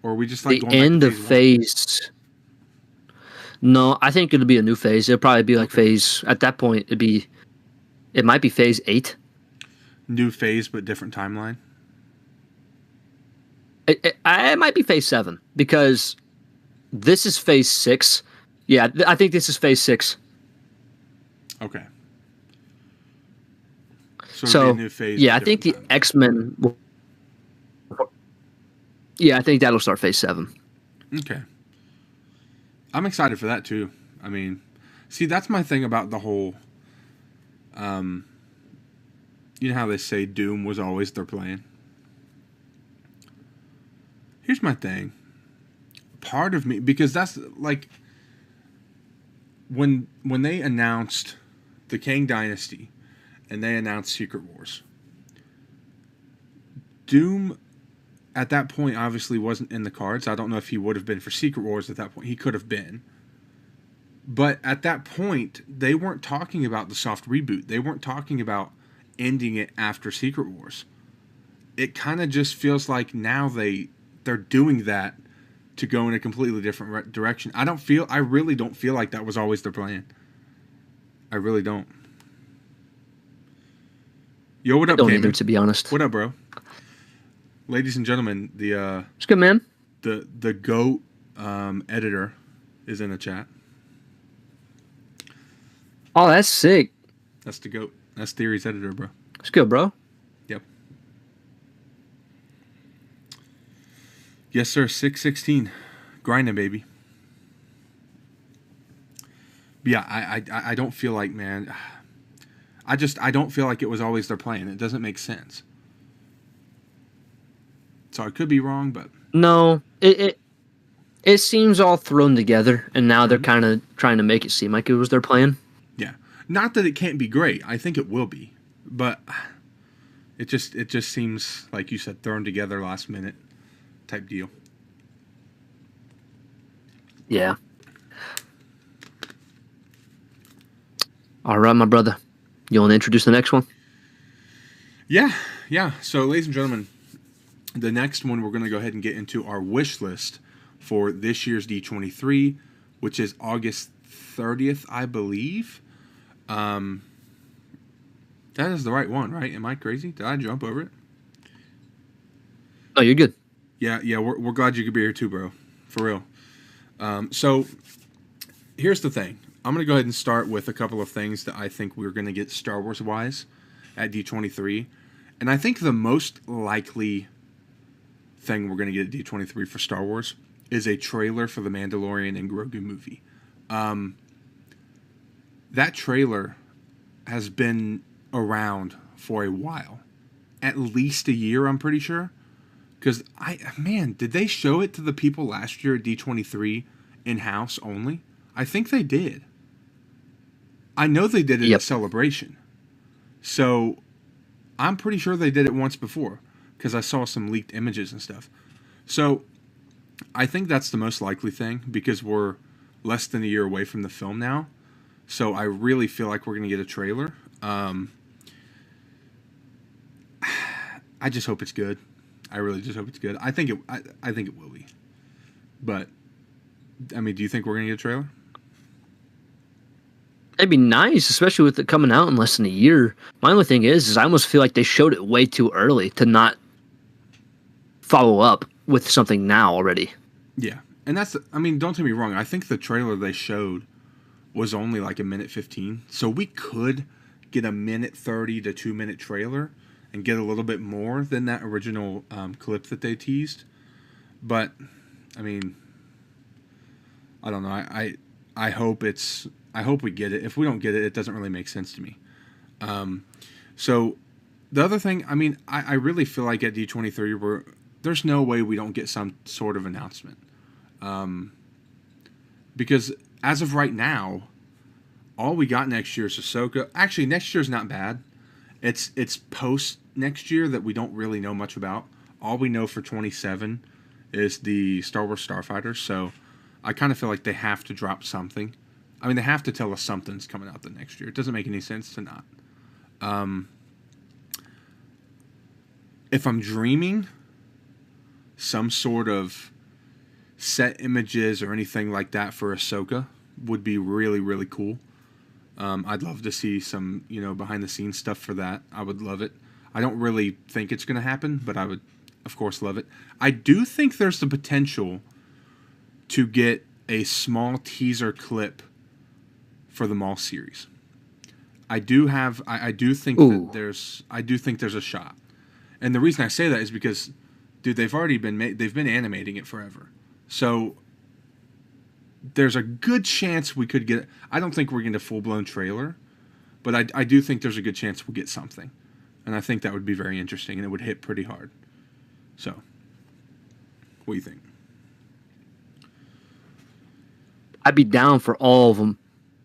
or are we just like the end of phase? No, I think it'll be a new phase. It'll probably be like phase at that point. It might be phase 8. New phase, but different timeline. It might be phase 7 because this is phase 6. Yeah, I think this is phase 6. Okay. So a new phase, yeah, I think the X-Men will. Yeah, I think that'll start phase 7. Okay. I'm excited for that too. I mean, see, that's my thing about the whole. You know how they say Doom was always their plan? Here's my thing. Part of me, because that's like when they announced the Kang Dynasty and they announced Secret Wars, Doom at that point obviously wasn't in the cards. I don't know if he would have been for Secret Wars at that point. He could have been. But at that point, they weren't talking about the soft reboot. They weren't talking about ending it after Secret Wars. It kind of just feels like now they're doing that to go in a completely different direction. I really don't feel like that was always their plan. I really don't. Yo, what up, don't either, to be honest. What up, bro? Ladies and gentlemen, it's good, man. The GOAT editor is in the chat. Oh, that's sick. That's the GOAT. That's Theory's editor, bro. It's good, bro. Yep. Yes, sir. 616. Grinding, baby. But yeah, I don't feel like, man. I don't feel like it was always their plan. It doesn't make sense. So I could be wrong, but no, it seems all thrown together, and now they're kind of trying to make it seem like it was their plan. Yeah, not that it can't be great. I think it will be, but it just seems like you said, thrown together last minute type deal. Yeah. All right, my brother. You want to introduce the next one? Yeah. So, ladies and gentlemen, the next one we're going to go ahead and get into our wish list for this year's D23, which is August 30th, I believe. That is the right one, right? Am I crazy? Did I jump over it? Oh, you're good. Yeah. We're glad you could be here too, bro. For real. So, here's the thing. I'm going to go ahead and start with a couple of things that I think we're going to get Star Wars-wise at D23. And I think the most likely thing we're going to get at D23 for Star Wars is a trailer for the Mandalorian and Grogu movie. That trailer has been around for a while. At least a year, I'm pretty sure. Because, did they show it to the people last year at D23 in-house only? I think they did. I know they did it at Celebration. So, I'm pretty sure they did it once before. Because I saw some leaked images and stuff. So, I think that's the most likely thing. Because we're less than a year away from the film now. So, I really feel like we're going to get a trailer. I just hope it's good. I really just hope it's good. I think it will be. But, I mean, do you think we're going to get a trailer? It'd be nice, especially with it coming out in less than a year. My only thing is I almost feel like they showed it way too early to not follow up with something now already. Yeah. And don't take me wrong. I think the trailer they showed was only like a minute 15. So we could get a minute 30 to 2 minute trailer and get a little bit more than that original clip that they teased. But I mean, I don't know. I hope we get it. If we don't get it, it doesn't really make sense to me. So the other thing, I mean, I really feel like at D23 there's no way we don't get some sort of announcement. Because as of right now, all we got next year is Ahsoka. Actually, next year's not bad. It's post next year that we don't really know much about. All we know for 27 is the Star Wars Starfighters. So I kind of feel like they have to drop something. I mean, they have to tell us something's coming out the next year. It doesn't make any sense to not. If I'm dreaming, some sort of set images or anything like that for Ahsoka would be really, really cool. I'd love to see some, behind the scenes stuff for that. I would love it. I don't really think it's going to happen, but I would, of course, love it. I do think there's the potential to get a small teaser clip for the Maul series. I do think that there's a shot. And the reason I say that is because, dude, they've been animating it forever. So there's a good chance we could get. I don't think we're getting a full-blown trailer, but I do think there's a good chance we'll get something. And I think that would be very interesting, and it would hit pretty hard. So, what do you think? I'd be down for all of them.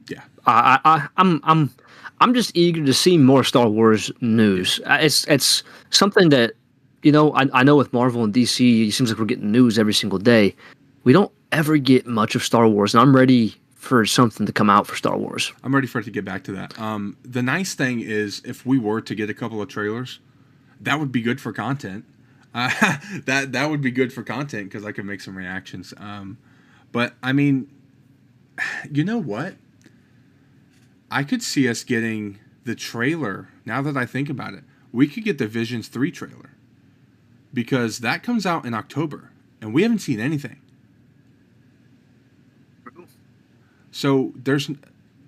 Yeah. I'm just eager to see more Star Wars news. It's something that, I know with Marvel and DC, it seems like we're getting news every single day. We don't ever get much of Star Wars, and I'm ready for something to come out for Star Wars. I'm ready for it to get back to that. The nice thing is, if we were to get a couple of trailers, that would be good for content. That would be good for content because I could make some reactions. But I mean, you know what? I could see us getting the trailer. Now that I think about it, we could get the Visions 3 trailer because that comes out in October and we haven't seen anything. So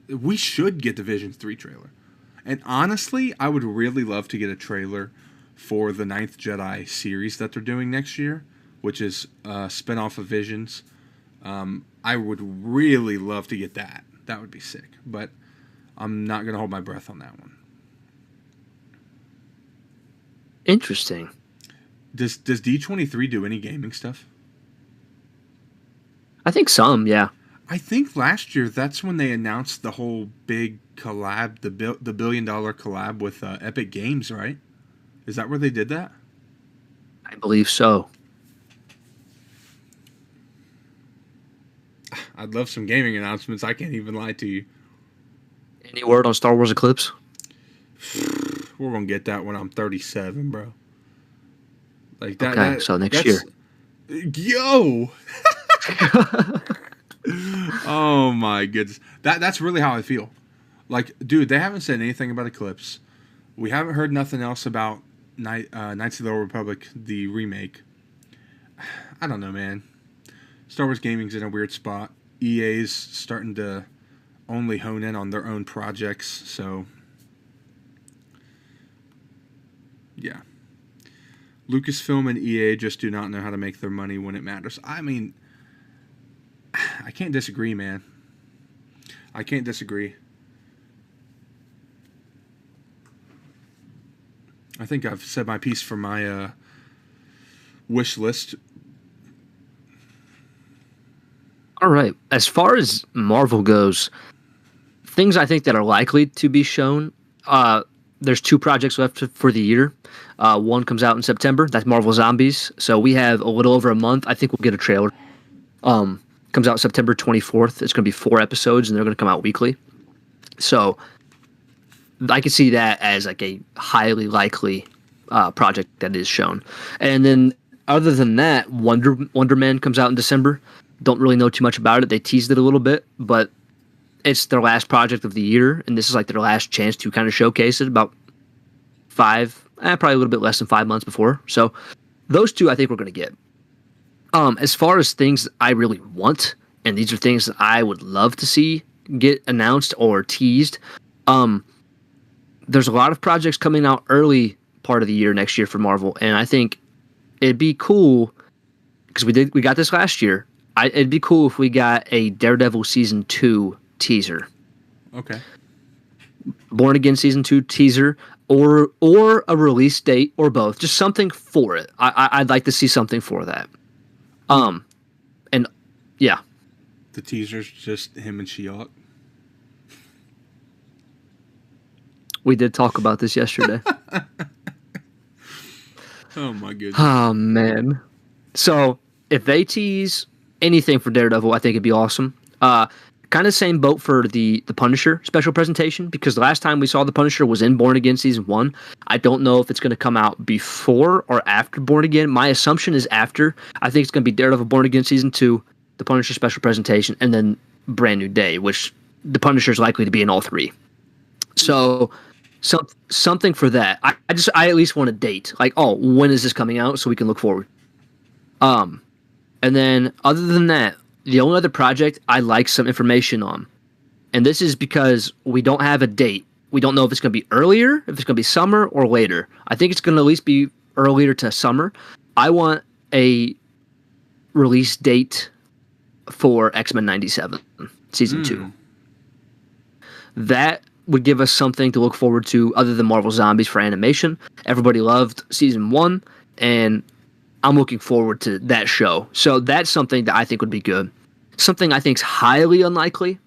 we should get the Visions 3 trailer. And honestly, I would really love to get a trailer for the Ninth Jedi series that they're doing next year, which is a spinoff of Visions. I would really love to get that. That would be sick. But I'm not going to hold my breath on that one. Interesting. Does D23 do any gaming stuff? I think some, yeah. I think last year that's when they announced the whole big collab, the $1 billion collab with Epic Games, right? Is that where they did that? I believe so. I'd love some gaming announcements. I can't even lie to you. Any word on Star Wars Eclipse? We're going to get that when I'm 37, bro. Like that. Okay, so next year. Yo! Oh my goodness. That's really how I feel. Like, dude, they haven't said anything about Eclipse. We haven't heard nothing else about Knights of the Old Republic, the remake. I don't know, man. Star Wars Gaming's in a weird spot. EA's starting to only hone in on their own projects, so yeah. Lucasfilm and EA just do not know how to make their money when it matters. I mean, I can't disagree, man. I can't disagree. I think I've said my piece for my wish list. All right. As far as Marvel goes, things I think that are likely to be shown, there's 2 projects left for the year. One comes out in September. That's Marvel Zombies. So we have a little over a month. I think we'll get a trailer. Comes out September 24th. It's going to be 4 episodes, and they're going to come out weekly. So I could see that as like a highly likely project that is shown. And then other than that, Wonder Man comes out in December. Don't really know too much about it. They teased it a little bit, but it's their last project of the year, and this is like their last chance to kind of showcase it about probably a little bit less than 5 months before. So those 2 I think we're going to get. As far as things I really want, and these are things that I would love to see get announced or teased, there's a lot of projects coming out early part of the year next year for Marvel, and I think it'd be cool because we got this last year. It'd be cool if we got a Daredevil season 2 teaser. Okay. Born Again season 2 teaser, or a release date, or both. Just something for it. I'd like to see something for that. And yeah, The teaser's just him and She-Hulk. we did talk about this yesterday. Oh my goodness. Oh man. So if they tease anything for Daredevil, I think it'd be awesome. Kind of same boat for the Punisher special presentation, because the last time we saw the Punisher was in Born Again season 1. I don't know if it's going to come out before or after Born Again. My assumption is after. I think it's going to be Daredevil Born Again season 2, the Punisher special presentation, and then Brand New Day, which the Punisher is likely to be in all 3. So something for that. I at least want a date. Like, oh, when is this coming out, so we can look forward. And then other than that, the only other project I like some information on, and this is because we don't have a date. We don't know if it's going to be earlier, if it's going to be summer, or later. I think it's going to at least be earlier to summer. I want a release date for X-Men 97 season 2. That would give us something to look forward to other than Marvel Zombies for animation. Everybody loved season 1, and I'm looking forward to that show. So that's something that I think would be good. Something I think is highly unlikely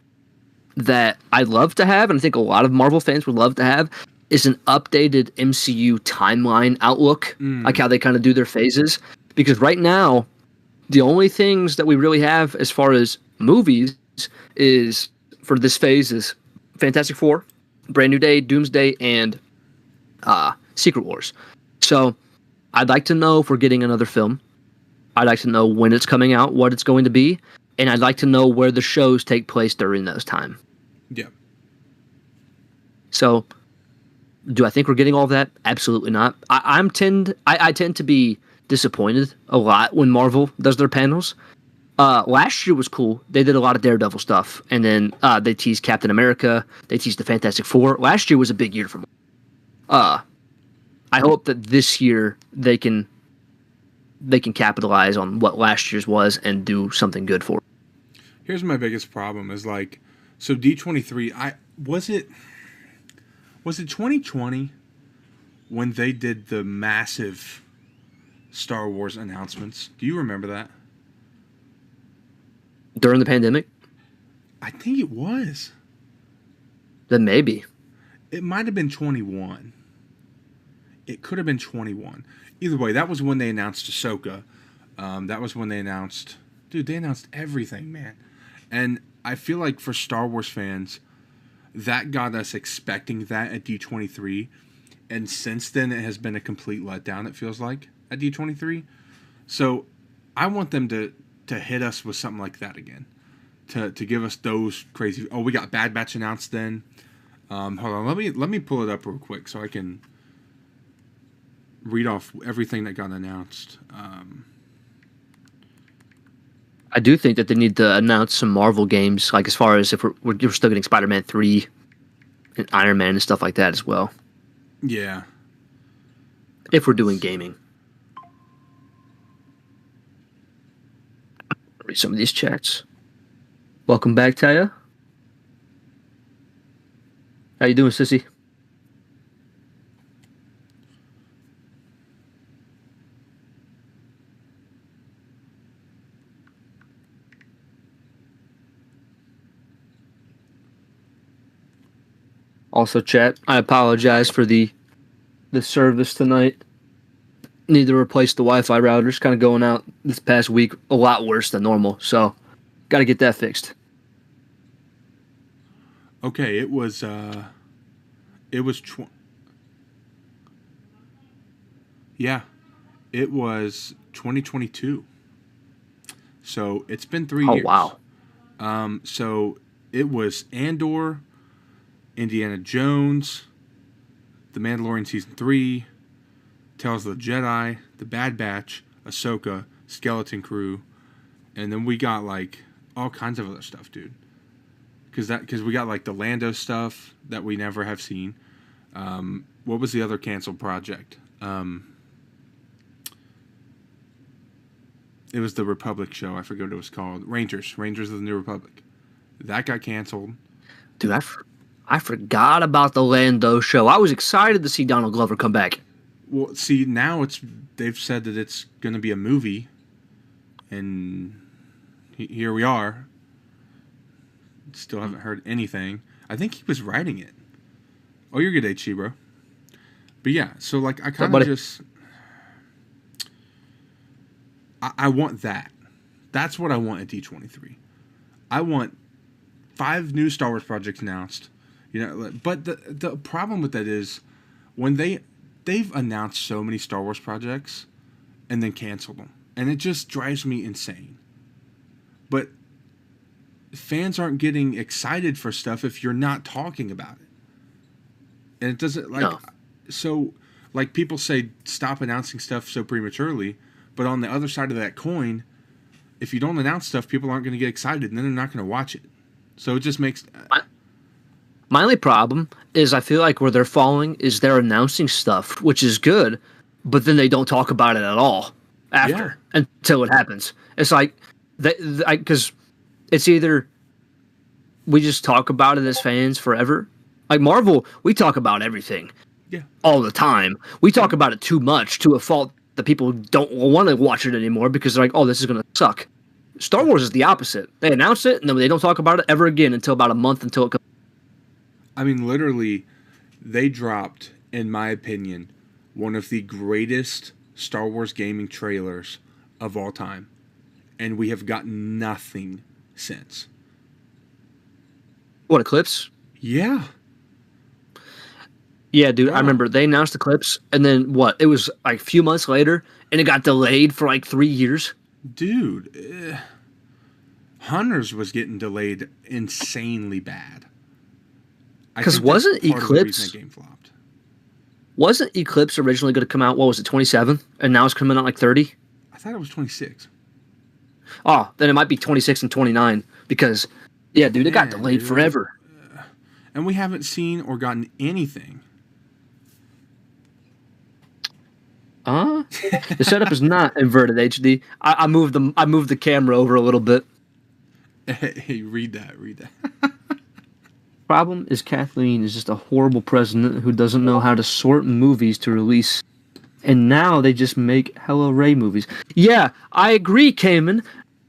that I'd love to have, and I think a lot of Marvel fans would love to have, is an updated MCU timeline outlook, like how they kind of do their phases. Because right now, the only things that we really have as far as movies is for this phase is Fantastic Four, Brand New Day, Doomsday, and Secret Wars. So I'd like to know if we're getting another film. I'd like to know when it's coming out, what it's going to be, and I'd like to know where the shows take place during those time. Yeah. So, do I think we're getting all of that? Absolutely not. I tend to be disappointed a lot when Marvel does their panels. Last year was cool. They did a lot of Daredevil stuff, and then they teased Captain America. They teased the Fantastic Four. Last year was a big year for Marvel. I hope that this year they can capitalize on what last year's was and do something good for it. Here's my biggest problem is like, so D23, was it 2020 when they did the massive Star Wars announcements? Do you remember that? During the pandemic? I think it was. Then maybe. It might have been 21. It could have been 21. Either way, that was when they announced Ahsoka. That was when they announced... Dude, they announced everything, man. And I feel like for Star Wars fans, that got us expecting that at D23. And since then, it has been a complete letdown, it feels like, at D23. So I want them to hit us with something like that again. To give us those crazy... Oh, we got Bad Batch announced then. Hold on, let me pull it up real quick so I can read off everything that got announced. I do think that they need to announce some Marvel games, like as far as if we're still getting Spider-Man 3 and Iron Man and stuff like that as well. Yeah. If we're doing gaming. Read some of these chats. Welcome back, Taya. How you doing, sissy? Also, chat, I apologize for the service tonight. Need to replace the Wi-Fi routers. Kind of going out this past week a lot worse than normal. So, got to get that fixed. Okay, it was yeah, it was 2022. So it's been 3 years. Oh wow. So it was Andor, Indiana Jones, The Mandalorian Season 3, Tales of the Jedi, The Bad Batch, Ahsoka, Skeleton Crew, and then we got like all kinds of other stuff, dude. Because we got like the Lando stuff that we never have seen. What was the other canceled project? Um, it was the Republic show. I forget what it was called. Rangers of the New Republic. That got canceled. Dude, I forgot about the Lando show. I was excited to see Donald Glover come back. Well, see, now they've said that it's going to be a movie, and here we are. Still haven't heard anything. I think he was writing it. Oh, you're good, HC, bro. But yeah, so like I kind of just... I want that. That's what I want at D23. I want 5 new Star Wars projects announced. You know, but the problem with that is when they've announced so many Star Wars projects and then canceled them, and it just drives me insane. But fans aren't getting excited for stuff if you're not talking about it, and it doesn't like no. So like people say stop announcing stuff so prematurely, but on the other side of that coin, if you don't announce stuff, people aren't going to get excited, and then they're not going to watch it. So it just makes... My only problem is I feel like where they're falling is they're announcing stuff, which is good, but then they don't talk about it at all after until it happens. It's like, because it's either we just talk about it as fans forever. Like Marvel, we talk about everything all the time. We talk about it too much to a fault that people don't want to watch it anymore because they're like, oh, this is going to suck. Star Wars is the opposite. They announce it, and then they don't talk about it ever again until about a month until it comes. I mean, literally, they dropped, in my opinion, one of the greatest Star Wars gaming trailers of all time. And we have gotten nothing since. What, Eclipse? Yeah. Yeah, dude, I remember they announced Eclipse, and then what? It was like a few months later, and it got delayed for like 3 years. Dude, Hunters was getting delayed insanely bad. Because wasn't Eclipse... That game flopped. Wasn't Eclipse originally going to come out, what was it, 27? And now it's coming out like 30? I thought it was 26. Oh, then it might be 26 and 29. Because, yeah, dude, it got delayed forever. And we haven't seen or gotten anything. The setup is not inverted HD. I moved the camera over a little bit. Hey, read that. Problem is Kathleen is just a horrible president who doesn't know how to sort movies to release. And now they just make hella Rey movies. Yeah, I agree, Cayman.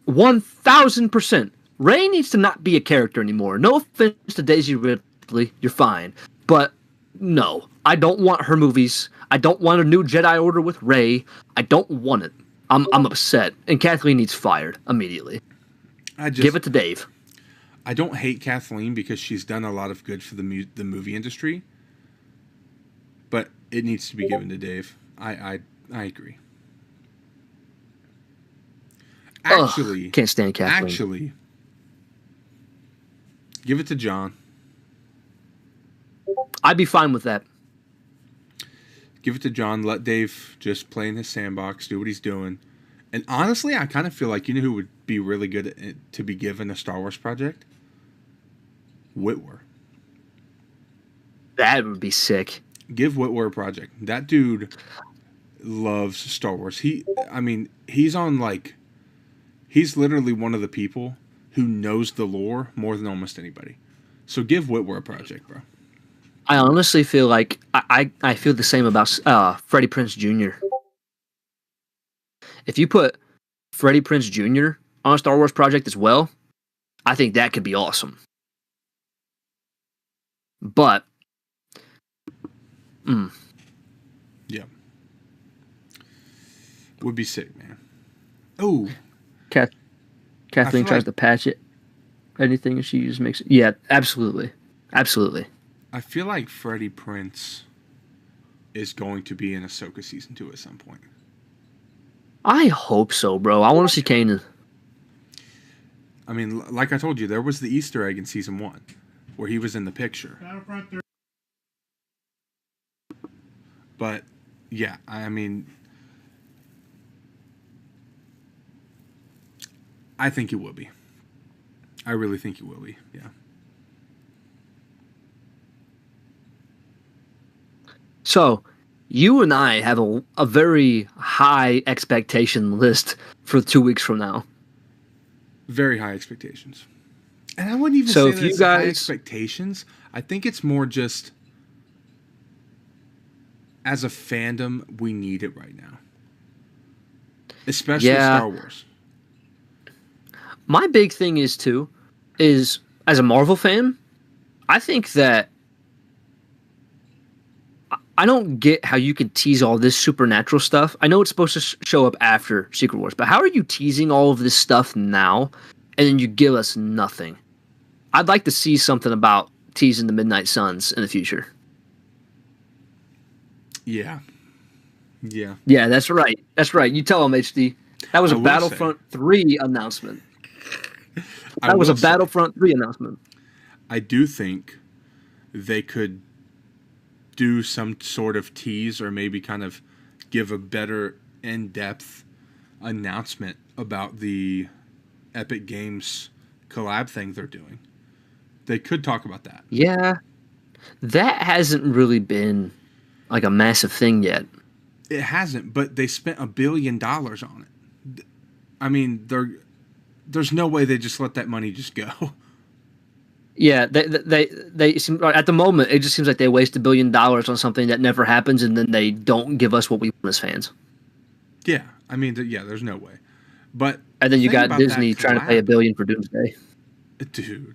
1,000%. Rey needs to not be a character anymore. No offense to Daisy Ridley, you're fine. But no, I don't want her movies. I don't want a new Jedi Order with Rey. I don't want it. I'm upset. And Kathleen needs fired immediately. Give it to Dave. I don't hate Kathleen because she's done a lot of good for the movie industry, but it needs to be given to Dave. I agree. Actually, can't stand Kathleen. Actually, give it to John. I'd be fine with that. Give it to John. Let Dave just play in his sandbox, do what he's doing. And honestly, I kind of feel like, you know who would be really good at it, to be given a Star Wars project? Whitwer. That would be sick. Give Whitwer a project. That dude loves Star Wars. He's literally one of the people who knows the lore more than almost anybody. So give Whitwer a project, bro. I honestly feel like I feel the same about Freddie Prinze Jr. If you put Freddie Prinze Jr. on a Star Wars project as well, I think that could be awesome. But, yeah, would be sick, man. Oh, Kathleen tries to patch it. Anything, and she just makes it. Yeah, absolutely. I feel like Freddie Prinze is going to be in Ahsoka Season 2 at some point. I hope so, bro. I want to see Kanan. I mean, like I told you, there was the Easter egg in Season 1 where he was in the picture. But, yeah, I mean, I think it will be. I really think it will be, yeah. So, you and I have a very high expectation list for 2 weeks from now. Very high expectations. And I wouldn't even So say if that you it's high guys- expectations. I think it's more just as a fandom, we need it right now. Especially Yeah. Star Wars. My big thing is as a Marvel fan, I think that I don't get how you can tease all this supernatural stuff. I know it's supposed to show up after Secret Wars, but how are you teasing all of this stuff now and then you give us nothing? I'd like to see something about teasing the Midnight Suns in the future. Yeah. Yeah. Yeah, that's right. That's right. You tell them, HD. That was I a will Battlefront 3 announcement. I That was will a say, Battlefront 3 announcement. I do think they could do some sort of tease or maybe kind of give a better in-depth announcement about the Epic Games collab thing they're doing. They could talk about that. Yeah. That hasn't really been like a massive thing yet. It hasn't, but they spent $1 billion on it. I mean, there's no way they just let that money just go. Yeah, they seem, at the moment it just seems like they waste $1 billion on something that never happens, and then they don't give us what we want as fans. Yeah, I mean, there's no way. But And then you the thing got about Disney that trying to pay $1 billion for Doomsday. Dude,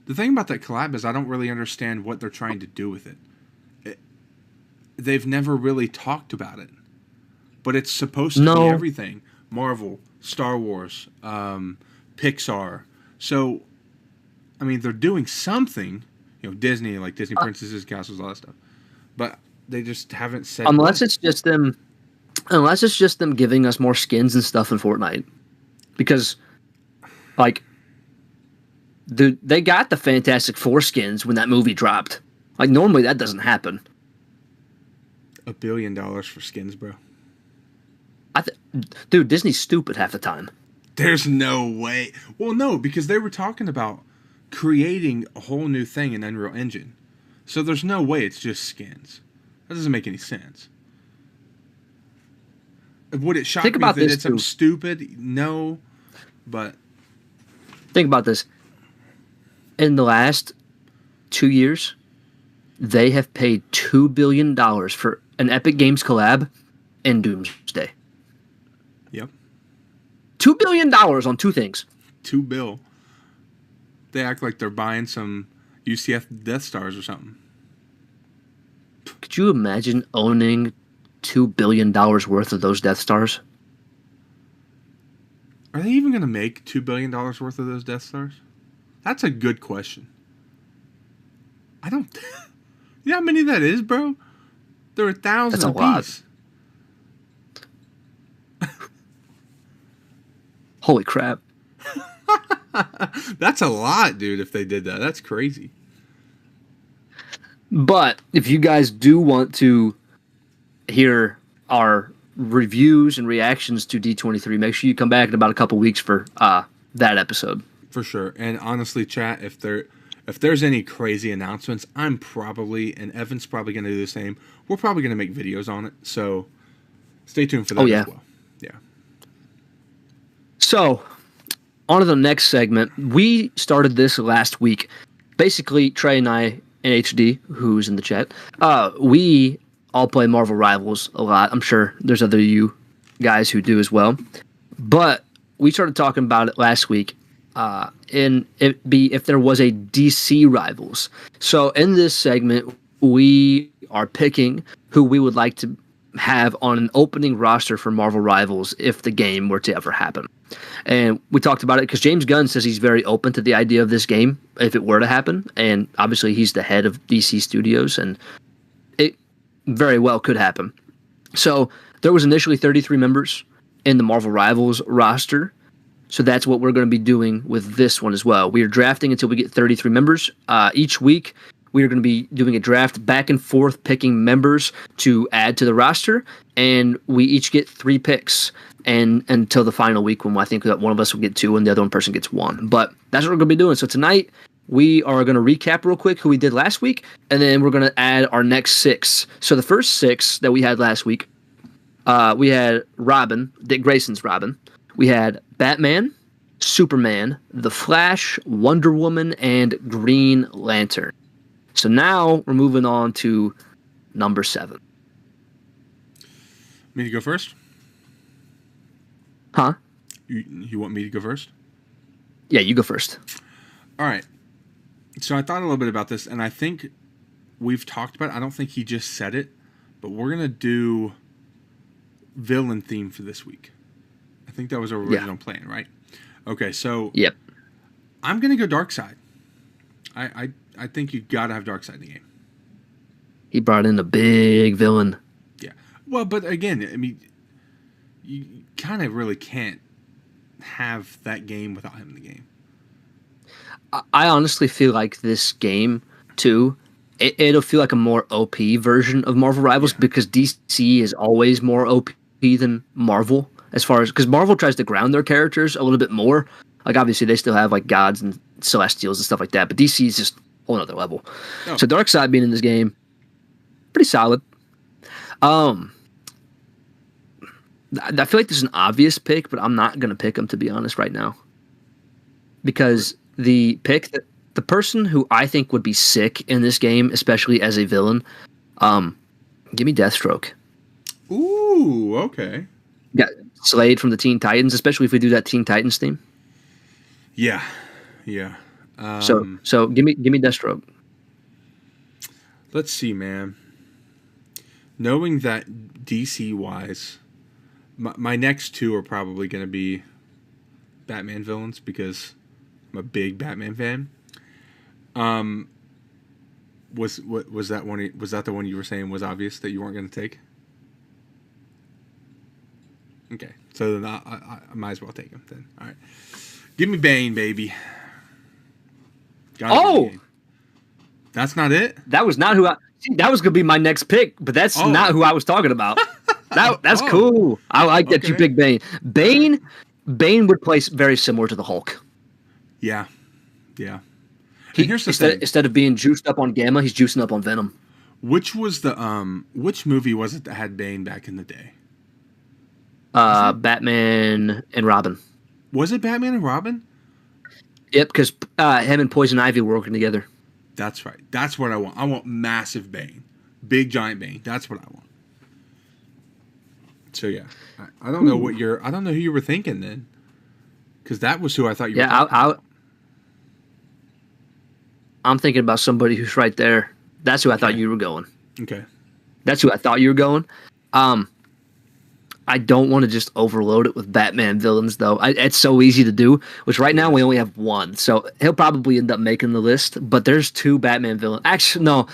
the thing about that collab is I don't really understand what they're trying to do with it. They've never really talked about it, but it's supposed to be everything: Marvel, Star Wars, Pixar. So, I mean, they're doing something. Disney, like Disney Princesses, Castles, all that stuff. But they just haven't said. Unless it's just them giving us more skins and stuff in Fortnite, because, like, they got the Fantastic Four skins when that movie dropped. Like, normally that doesn't happen. $1 billion for skins, bro. Dude, Disney's stupid half the time. There's no way. Well, no, because they were talking about creating a whole new thing in Unreal Engine. So there's no way it's just skins. That doesn't make any sense. Would it shock me that it's something stupid? No, but... Think about this. In the last 2 years, they have paid $2 billion for an Epic Games collab and Doomsday. Yep. $2 billion on two things. $2 billion. They act like they're buying some UCF Death Stars or something. Could you imagine owning $2 billion worth of those Death Stars? Are they even going to make $2 billion worth of those Death Stars? That's a good question. I don't... You know how many that is, bro? There are thousands That's a apiece. lot. Holy crap. That's a lot, dude, if they did that. That's crazy. But if you guys do want to hear our reviews and reactions to D23, make sure you come back in about a couple weeks for that episode. For sure. And honestly, chat, if there's any crazy announcements, I'm probably, and Evan's probably going to do the same, we're probably going to make videos on it. So stay tuned for that as well. Yeah. So, on to the next segment. We started this last week. Basically, Trey and I and HD, who's in the chat, we all play Marvel Rivals a lot. I'm sure there's other you guys who do as well. But we started talking about it last week. And it'd be if there was a DC Rivals. So in this segment, we are picking who we would like to have on an opening roster for Marvel Rivals if the game were to ever happen. And we talked about it because James Gunn says he's very open to the idea of this game if it were to happen. And obviously he's the head of DC Studios, and it very well could happen. So there was initially 33 members in the Marvel Rivals roster. So that's what we're going to be doing with this one as well. We are drafting until we get 33 members. Each week, we are going to be doing a draft back and forth, picking members to add to the roster. And we each get 3 picks and until the final week when I think that one of us will get 2 and the other one person gets 1. But that's what we're going to be doing. So tonight, we are going to recap real quick who we did last week, and then we're going to add our next 6. So the first 6 that we had last week, we had Robin, Dick Grayson's Robin. We had Batman, Superman, The Flash, Wonder Woman, and Green Lantern. So now we're moving on to number 7. Me to go first? Huh? You want me to go first? Yeah, you go first. All right. So I thought a little bit about this, and I think we've talked about it. I don't think he just said it, but we're going to do villain theme for this week. I think that was our original plan, right? Okay, so yep. I'm going to go Darkseid. I think you got to have Darkseid in the game. He brought in a big villain. Yeah. Well, but again, I mean, you kind of really can't have that game without him in the game. I honestly feel like this game, too, it'll feel like a more OP version of Marvel Rivals because DC is always more OP than Marvel as far as... Because Marvel tries to ground their characters a little bit more. Like, obviously, they still have, like, gods and celestials and stuff like that, but DC is just a whole other level. Oh. So Darkseid being in this game, pretty solid. I feel like this is an obvious pick, but I'm not going to pick him, to be honest, right now. Because the person who I think would be sick in this game, especially as a villain, give me Deathstroke. Ooh, okay. Got Slade from the Teen Titans, especially if we do that Teen Titans theme. Yeah. So give me Deathstroke. Let's see, man. Knowing that DC-wise, my next 2 are probably going to be Batman villains because I'm a big Batman fan. Was that one? Was that the one you were saying was obvious that you weren't going to take? Okay, so then I might as well take him then. All right, give me Bane, baby. Bane. That's not it. That was not who I. See, that was going to be my next pick, but that's not who I was talking about. That's cool. I like that you picked Bane. Bane would play very similar to the Hulk. Yeah. Here's the thing. Instead of being juiced up on Gamma, he's juicing up on Venom. Which was the which movie was it that had Bane back in the day? Batman and Robin. Was it Batman and Robin? Yep, because him and Poison Ivy were working together. That's right. That's what I want. I want massive Bane. Big giant Bane. That's what I want. So yeah. I don't know I don't know who you were thinking then. Because that was who I thought you were thinking. I'm thinking about somebody who's right there. That's who I thought you were going. Okay. That's who I thought you were going. I don't want to just overload it with Batman villains, though. It's so easy to do, which right now we only have 1. So he'll probably end up making the list. But there's 2 Batman villains. Actually, no.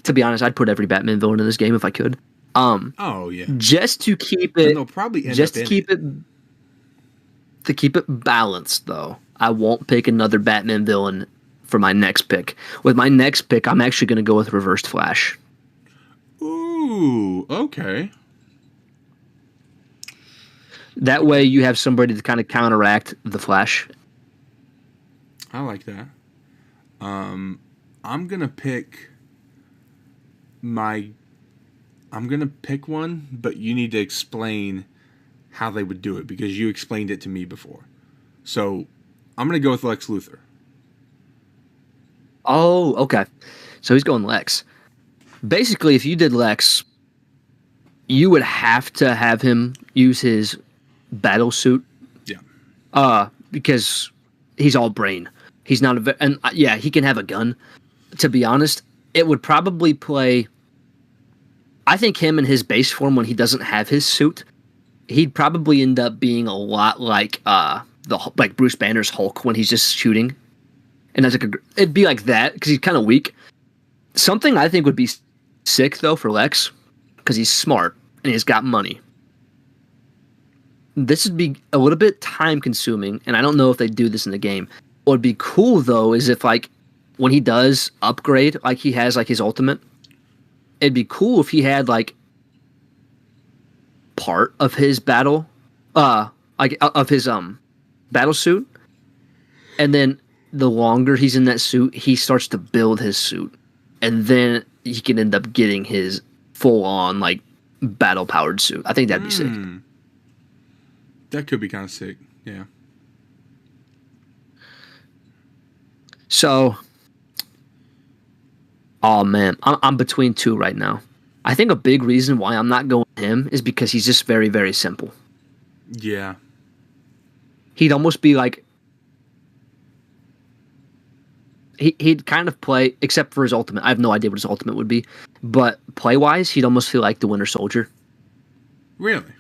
To be honest, I'd put every Batman villain in this game if I could. Oh, yeah. Just to keep it... they'll probably end just up to keep it... To keep it balanced, though, I won't pick another Batman villain for my next pick. With my next pick, I'm actually going to go with Reversed Flash. Ooh, okay. That way you have somebody to kind of counteract the Flash. I like that. I'm going to pick one, but you need to explain how they would do it because you explained it to me before. So I'm going to go with Lex Luthor. Oh, okay. So he's going Lex. Basically, if you did Lex, you would have to have him use his battle suit. Yeah. Because he's all brain. He's not he can have a gun. To be honest, it would probably play... I think him in his base form when he doesn't have his suit, he'd probably end up being a lot like Bruce Banner's Hulk when he's just shooting. And that's it'd be like that because he's kind of weak. Something I think would be sick though for Lex because he's smart and he's got money. This would be a little bit time consuming, and I don't know if they do this in the game. What would be cool though is if when he does upgrade, like he has his ultimate, it'd be cool if he had part of his battle, of his battle suit, and then the longer he's in that suit, he starts to build his suit, and then he can end up getting his full-on like battle-powered suit. I think that'd be sick. That could be kind of sick. Yeah. So, oh man, I'm between two right now. I think a big reason why I'm not going with him is because he's just very, very simple. Yeah. He'd almost be like he'd kind of play, except for his ultimate. I have no idea what his ultimate would be, but play-wise, he'd almost feel like the Winter Soldier. Really?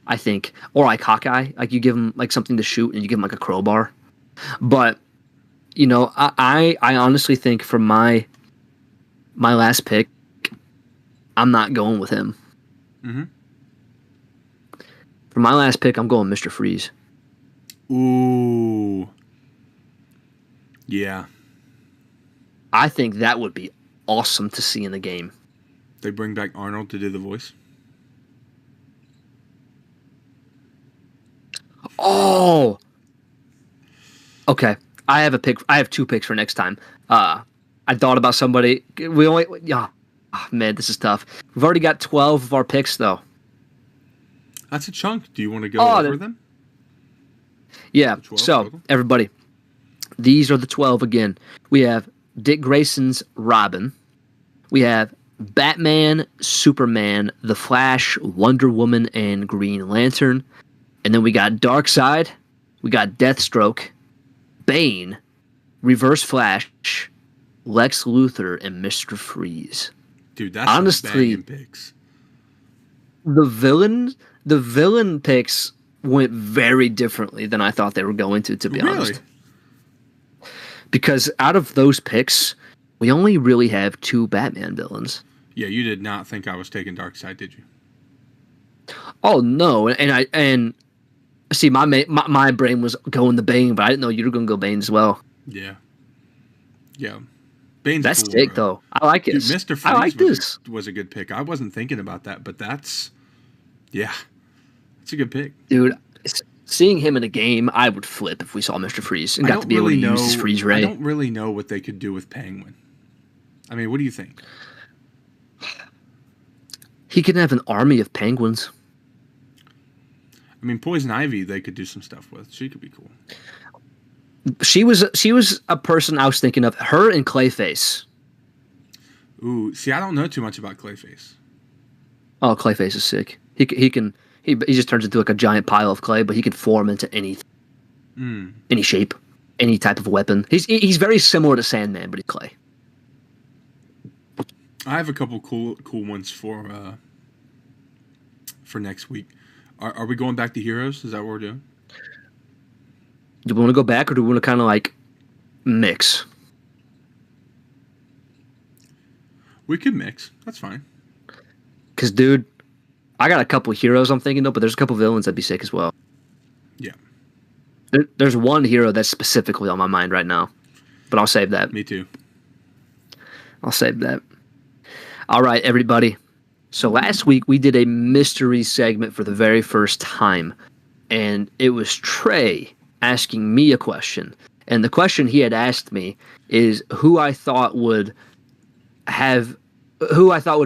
I think, or like Hawkeye, like you give him like something to shoot and you give him like a crowbar. But you know, I honestly think for my last pick, I'm not going with him. Mm-hmm. For my last pick, I'm going Mr. Freeze. Ooh. Yeah. I think that would be awesome to see in the game. They bring back Arnold to do the voice. Oh. Okay. I have a pick. I have 2 picks for next time. I thought about somebody. We only. Yeah. Oh, man, this is tough. We've already got 12 of our picks, though. That's a chunk. Do you want to go over them? Yeah. So, total? Everybody, these are the 12 again. We have Dick Grayson's Robin. We have Batman, Superman, The Flash, Wonder Woman, and Green Lantern. And then we got Darkseid. We got Deathstroke, Bane, Reverse Flash, Lex Luthor, and Mr. Freeze. Dude, that's honestly some banging picks. The villain picks went very differently than I thought they were going to be honest. Because out of those picks, we only really have 2 Batman villains. Yeah, you did not think I was taking Darkseid, did you? Oh no, and see, my brain was going to Bane, but I didn't know you were going to go Bane as well. Yeah. That's cool, sick, bro. though. I like it. Dude, Mr. Freeze was a good pick. I wasn't thinking about that, but that's a good pick. Dude, seeing him in a game, I would flip if we saw Mr. Freeze and got to be able to use his freeze ray. I don't really know what they could do with Penguin. I mean, what do you think? He could have an army of penguins. I mean, Poison Ivy, they could do some stuff with. She could be cool. She was a person I was thinking of. Her and Clayface. Ooh, see, I don't know too much about Clayface. Oh, Clayface is sick. He just turns into like a giant pile of clay, but he can form into anything, any shape, any type of weapon. He's very similar to Sandman, but he's clay. I have a couple cool ones for next week. Are we going back to heroes? Is that what we're doing? Do we want to go back, or do we want to kind of like mix? We could mix. That's fine. Because, dude, I got a couple heroes I'm thinking of, but there's a couple villains that'd be sick as well. Yeah. There's one hero that's specifically on my mind right now, but I'll save that. Me too. I'll save that. All right, everybody. So last week we did a mystery segment for the very first time, and it was Trey asking me a question. And the question he had asked me is who I thought would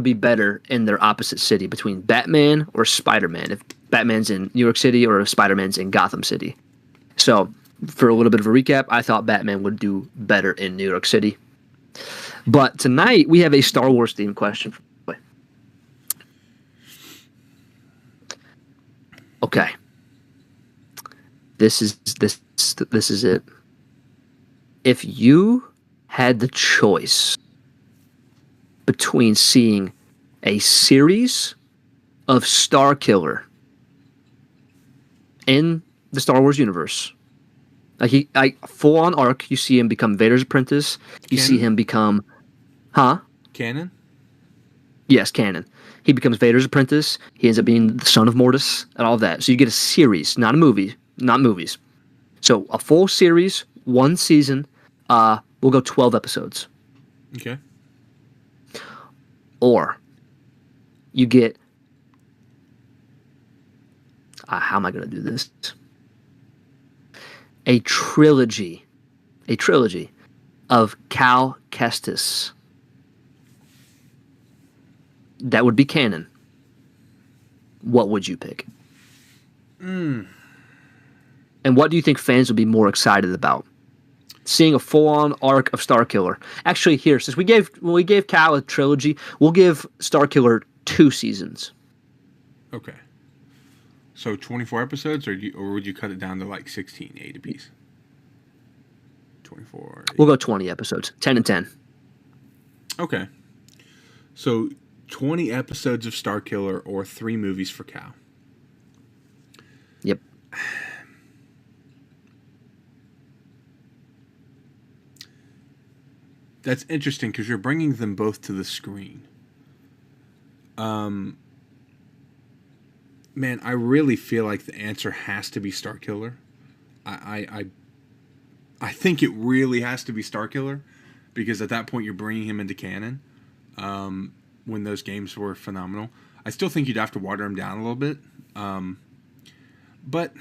be better in their opposite city, between Batman or Spider-Man, if Batman's in New York City or if Spider-Man's in Gotham City. So, for a little bit of a recap, I thought Batman would do better in New York City. But tonight, we have a Star Wars themed question. Okay. This is it. If you had the choice between seeing a series of Star Killer in the Star Wars universe, like full on arc, you see him become Vader's apprentice. You see him become, Canon? Yes, canon. He becomes Vader's apprentice. He ends up being the son of Mortis and all of that. So you get a series, not a movie, not movies. So a full series, 1 season. We'll go 12 episodes. Okay. Or you get, how am I going to do this? A trilogy a trilogy of Cal Kestis that would be canon, what would you pick? And what do you think fans would be more excited about? Seeing a full-on arc of Starkiller. Actually, here, since when we gave Cal a trilogy, we'll give Starkiller 2 seasons. Okay. So 24 episodes, or would you cut it down to like 16, 8 apiece? 24. 8. We'll go 20 episodes, 10 and 10. Okay. So 20 episodes of Starkiller or 3 movies for Cal. Yep. That's interesting because you're bringing them both to the screen. Man, I really feel like the answer has to be Starkiller. I think it really has to be Starkiller because at that point you're bringing him into canon. When those games were phenomenal, I still think you'd have to water him down a little bit. But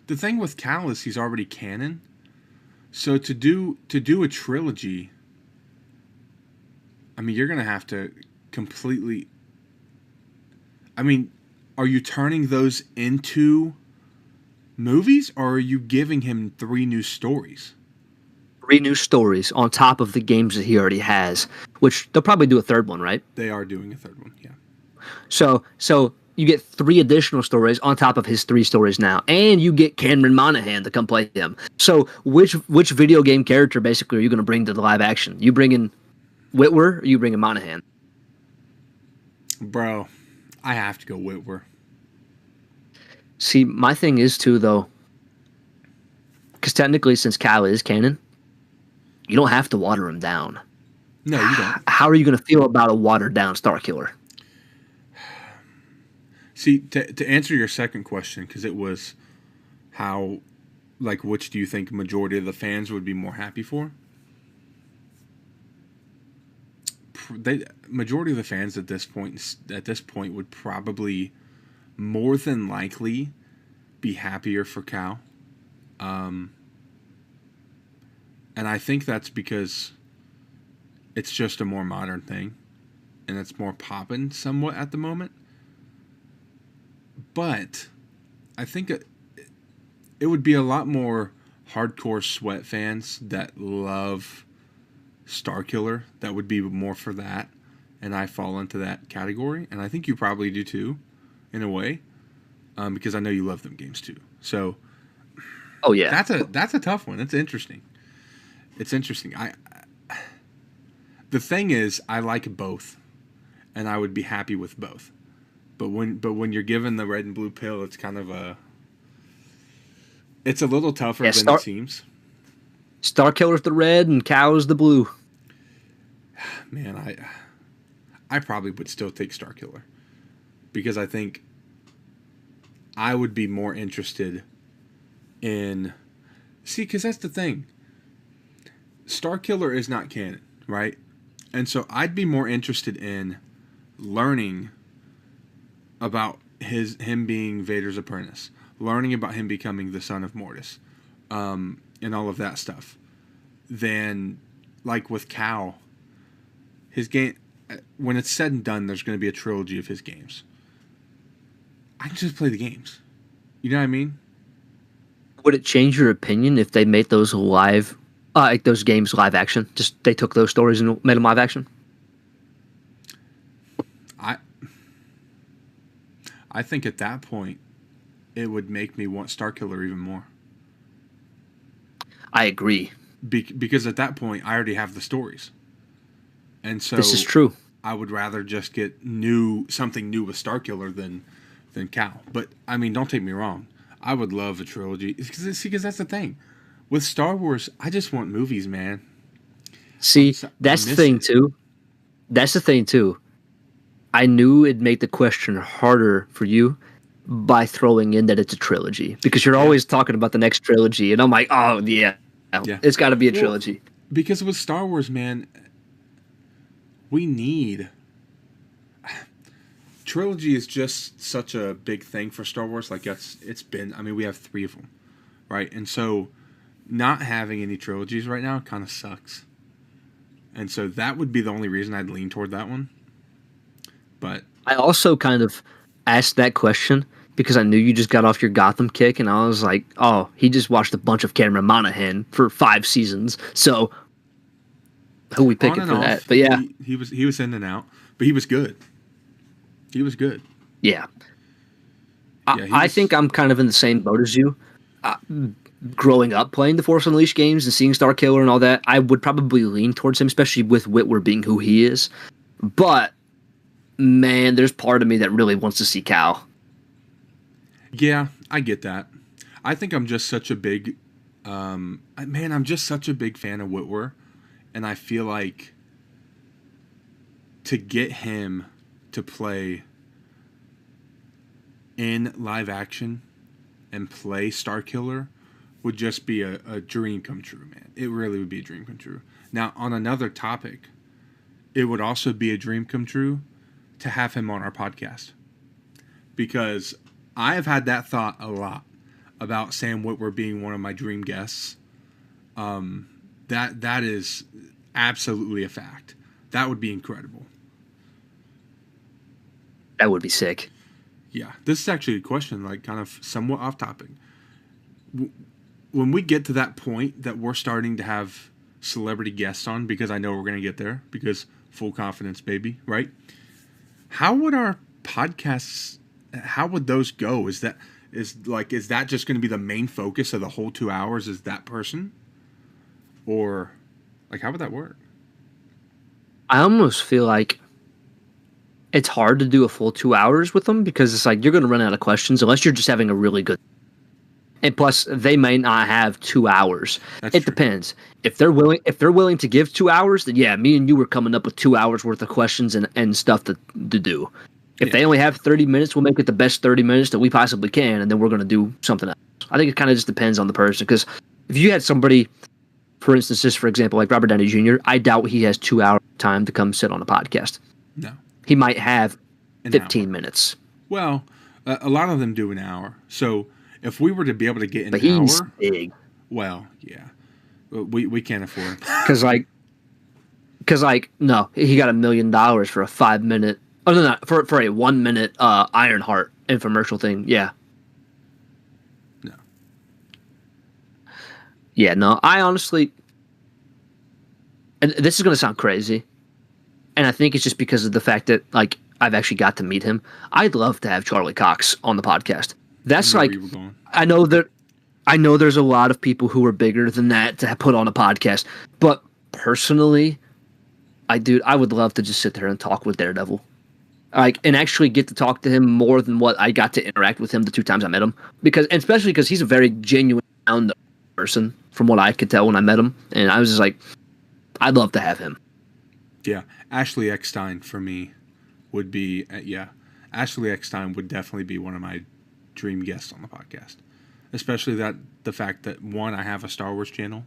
the thing with Cal is he's already canon. So to do a trilogy, I mean, you're going to have to completely... I mean, are you turning those into movies, or are you giving him 3 new stories? 3 new stories on top of the games that he already has, which they'll probably do a 3rd one, right? They are doing a 3rd one, yeah. So you get 3 additional stories on top of his 3 stories now, and you get Cameron Monaghan to come play him. So which video game character basically are you going to bring to the live action? You bringing Whitwer, or you bringing Monaghan? Bro, I have to go Whitwer. See, my thing is too though, because technically, since Cal is canon, you don't have to water him down. No, you don't. How are you going to feel about a watered down Starkiller? See, to answer your second question, because it was how, like, which do you think majority of the fans would be more happy for? Majority of the fans at this point would probably more than likely be happier for Cal. And I think that's because it's just a more modern thing and it's more poppin' somewhat at the moment. But I think it would be a lot more hardcore Sweat fans that love Starkiller that would be more for that, and I fall into that category, and I think you probably do too, in a way, because I know you love them games too. So, oh yeah, that's a tough one. That's interesting. It's interesting. The thing is, I like both, and I would be happy with both. But when you're given the red and blue pill, it's kind of it's a little tougher than it seems. Starkiller's the red and Cal's the blue. Man, I probably would still take Starkiller because I think I would be more interested in... See, because that's the thing. Starkiller is not canon, right? And so I'd be more interested in learning about him being Vader's apprentice, learning about him becoming the son of Mortis, and all of that stuff, than like with Cal. His game, when it's said and done, there's going to be a trilogy of his games. I can just play the games. You know what I mean? Would it change your opinion if they made those those games live action? Just they took those stories and made them live action? I think at that point, it would make me want Starkiller even more. I agree. Because at that point, I already have the stories. And so this is true. I would rather just get something new with Starkiller than Cal. But, I mean, don't take me wrong. I would love a trilogy. Because that's the thing. With Star Wars, I just want movies, man. See, that's the thing, too. That's the thing, too. I knew it'd make the question harder for you by throwing in that it's a trilogy. Because you're always talking about the next trilogy. And I'm like, oh, yeah. It's got to be a trilogy. Because with Star Wars, man, we need... Trilogy is just such a big thing for Star Wars. Like, it's been... I mean, we have 3 of them, right? And so not having any trilogies right now kind of sucks. And so that would be the only reason I'd lean toward that one. But I also kind of asked that question because I knew you just got off your Gotham kick, and I was like, oh, he just watched a bunch of Cameron Monaghan for 5 seasons. So who we picking for that? But yeah, he was in and out, but he was good. He was good. Yeah. I think I'm kind of in the same boat as you. Growing up playing the Force Unleashed games and seeing Star Killer and all that, I would probably lean towards him, especially with Whitwer being who he is. But man, there's part of me that really wants to see Cal. Yeah, I get that. I think I'm just such a big, I'm just such a big fan of Whitwer, and I feel like to get him to play in live action and play Starkiller would just be a dream come true, man. It really would be a dream come true. Now, on another topic, it would also be a dream come true to have him on our podcast. Because I have had that thought a lot about Sam Witwer being one of my dream guests. That is absolutely a fact. That would be incredible. That would be sick. Yeah, this is actually a question, like kind of somewhat off topic. When we get to that point that we're starting to have celebrity guests on, because I know we're going to get there, because full confidence, baby, right? How would our podcasts, how would those go? Is that just going to be the main focus of the whole 2 hours is that person? Or, like, how would that work? I almost feel like it's hard to do a full 2 hours with them because it's like you're going to run out of questions unless you're just having a really good. And plus, they may not have 2 hours. It depends. If they're willing to give 2 hours, then yeah, me and you were coming up with 2 hours worth of questions and stuff to do. If they only have 30 minutes, we'll make it the best 30 minutes that we possibly can, and then we're going to do something else. I think it kind of just depends on the person. Because if you had somebody, for instance, just for example, like Robert Downey Jr., I doubt he has 2 hours time to come sit on a podcast. No. He might have 15 minutes. Well, a lot of them do an hour. So if we were to be able to get an he's hour, big. Well, yeah, we can't afford. Because no, he got $1 million for a 5 minute. Oh no, for a 1 minute Ironheart infomercial thing. Yeah. No. Yeah, no. I honestly, and this is gonna sound crazy, and I think it's just because of the fact that like I've actually got to meet him. I'd love to have Charlie Cox on the podcast. That's like, I know there's a lot of people who are bigger than that to put on a podcast, but personally, I would love to just sit there and talk with Daredevil. And actually get to talk to him more than what I got to interact with him the 2 times I met him. Especially because he's a very genuine person, from what I could tell when I met him. And I was just like, I'd love to have him. Yeah, Ashley Eckstein for me would be, Ashley Eckstein would definitely be one of my dream guests on the podcast. Especially the fact that, 1, I have a Star Wars channel.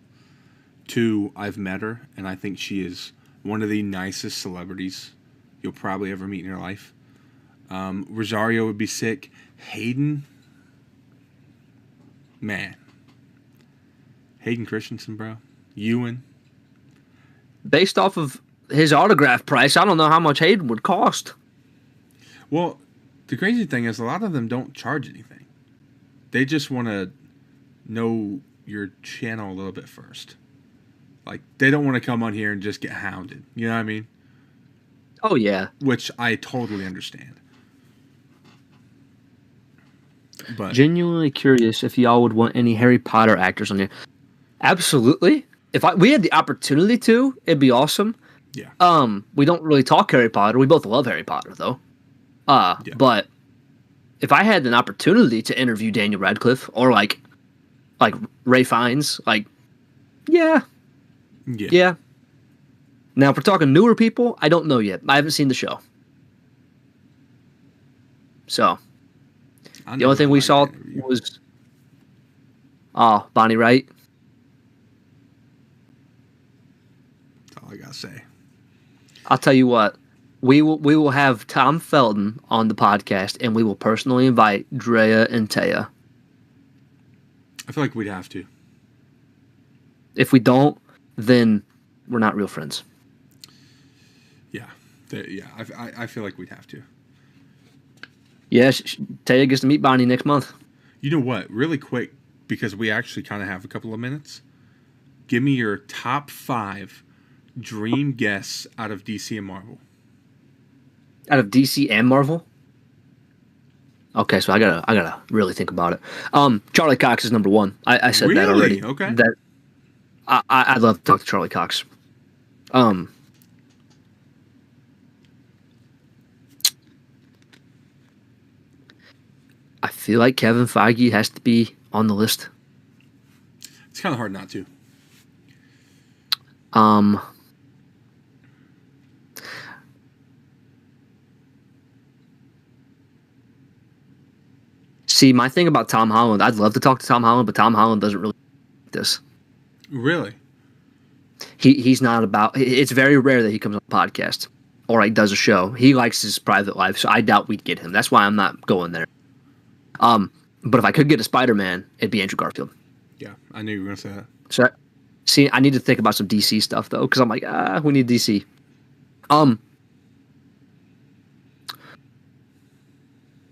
2, I've met her, and I think she is one of the nicest celebrities you'll probably ever meet in your life. Rosario would be sick. Hayden, man. Hayden Christensen, bro. Ewan. Based off of his autograph price, I don't know how much Hayden would cost. Well, the crazy thing is a lot of them don't charge anything. They just want to know your channel a little bit first. Like, they don't want to come on here and just get hounded. You know what I mean? Oh, yeah. Which I totally understand. But genuinely curious if y'all would want any Harry Potter actors on here. Absolutely. If we had the opportunity to, it'd be awesome. Yeah. We don't really talk Harry Potter. We both love Harry Potter, though. Yeah. But if I had an opportunity to interview Daniel Radcliffe or like Ray Fiennes, yeah. Now, if we're talking newer people, I don't know yet. I haven't seen the show. So, the only thing we saw was Bonnie Wright. That's all I gotta say. I'll tell you what. We will have Tom Felton on the podcast, and we will personally invite Drea and Taya. I feel like we'd have to. If we don't, then we're not real friends. Yeah. I feel like we'd have to. Yeah, Taya gets to meet Bonnie next month. You know what? Really quick, because we actually kind of have a couple of minutes. Give me your top 5 dream guests out of DC and Marvel. Out of DC and Marvel? Okay, so I gotta really think about it. Charlie Cox is number 1. I said that already. Okay. That I'd love to talk to Charlie Cox. I feel like Kevin Feige has to be on the list. It's kind of hard not to. See, my thing about Tom Holland, I'd love to talk to Tom Holland, but Tom Holland doesn't really like this. Really? He's not about. It's very rare that he comes on a podcast or like does a show. He likes his private life, so I doubt we'd get him. That's why I'm not going there. But if I could get a Spider-Man, it'd be Andrew Garfield. Yeah, I knew you were gonna say that. So, see, I need to think about some DC stuff though, because I'm like, we need DC.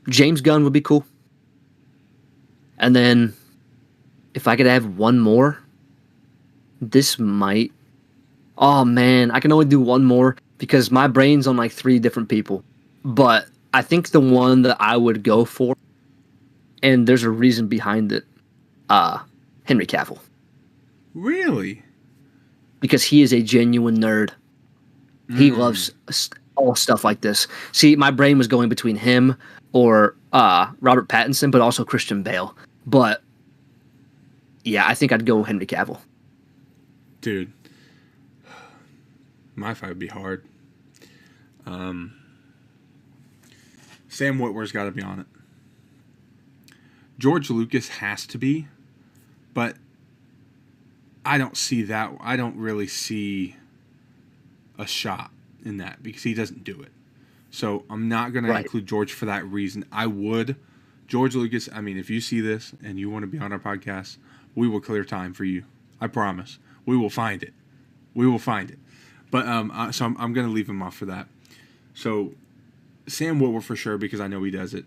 James Gunn would be cool. And then, if I could have one more, this might. Oh man, I can only do one more because my brain's on like 3 different people. But I think the one that I would go for, and there's a reason behind it, Henry Cavill. Really? Because he is a genuine nerd. He loves all stuff like this. See, my brain was going between him or Robert Pattinson, but also Christian Bale. But yeah, I think I'd go Henry Cavill. Dude, my 5 would be hard. Sam Witwer's got to be on it. George Lucas has to be, but I don't see that. I don't really see a shot in that because he doesn't do it. So I'm not going to include George for that reason. I would. George Lucas, I mean, if you see this and you want to be on our podcast, we will clear time for you. I promise. We will find it. We will find it. But so I'm going to leave him off for that. So Sam Witwer for sure because I know he does it.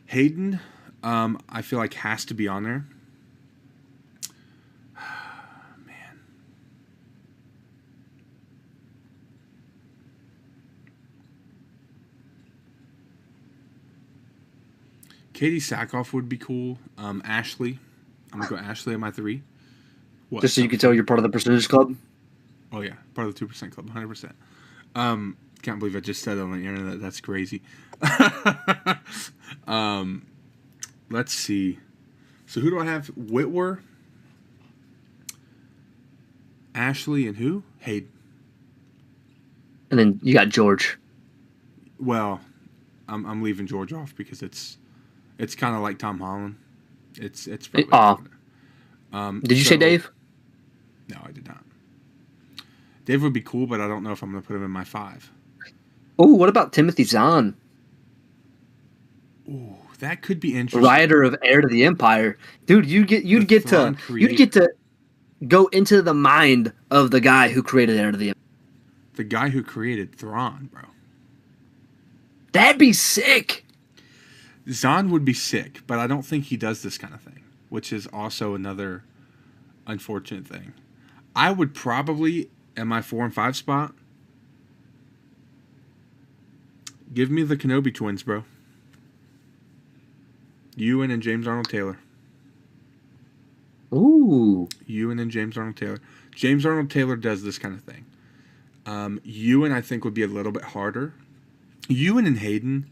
Hayden, I feel like has to be on there. Man. Katie Sackhoff would be cool. Ashley. I'm going to go Ashley at my 3. What? Just so you can tell you're part of the Percentage Club? Oh, yeah. Part of the 2% Club. 100%. Can't believe I just said that on the internet. That's crazy. Let's see. So who do I have? Witwer, Ashley, and who? Hayden. And then you got George. Well, I'm leaving George off because it's kind of like Tom Holland. It's probably. Did you say Dave? No, I did not. Dave would be cool, but I don't know if I'm going to put him in my 5. Oh, what about Timothy Zahn? Ooh, that could be interesting. Writer of Heir to the Empire, dude. You'd get to go into the mind of the guy who created Heir to the Empire. The guy who created Thrawn, bro. That'd be sick. Zahn would be sick, but I don't think he does this kind of thing, which is also another unfortunate thing. I would probably, at my 4 and 5 spot, give me the Kenobi twins, bro. Ewan and James Arnold Taylor. Ooh. Ewan and James Arnold Taylor. James Arnold Taylor does this kind of thing. Ewan, I think, would be a little bit harder. Ewan and Hayden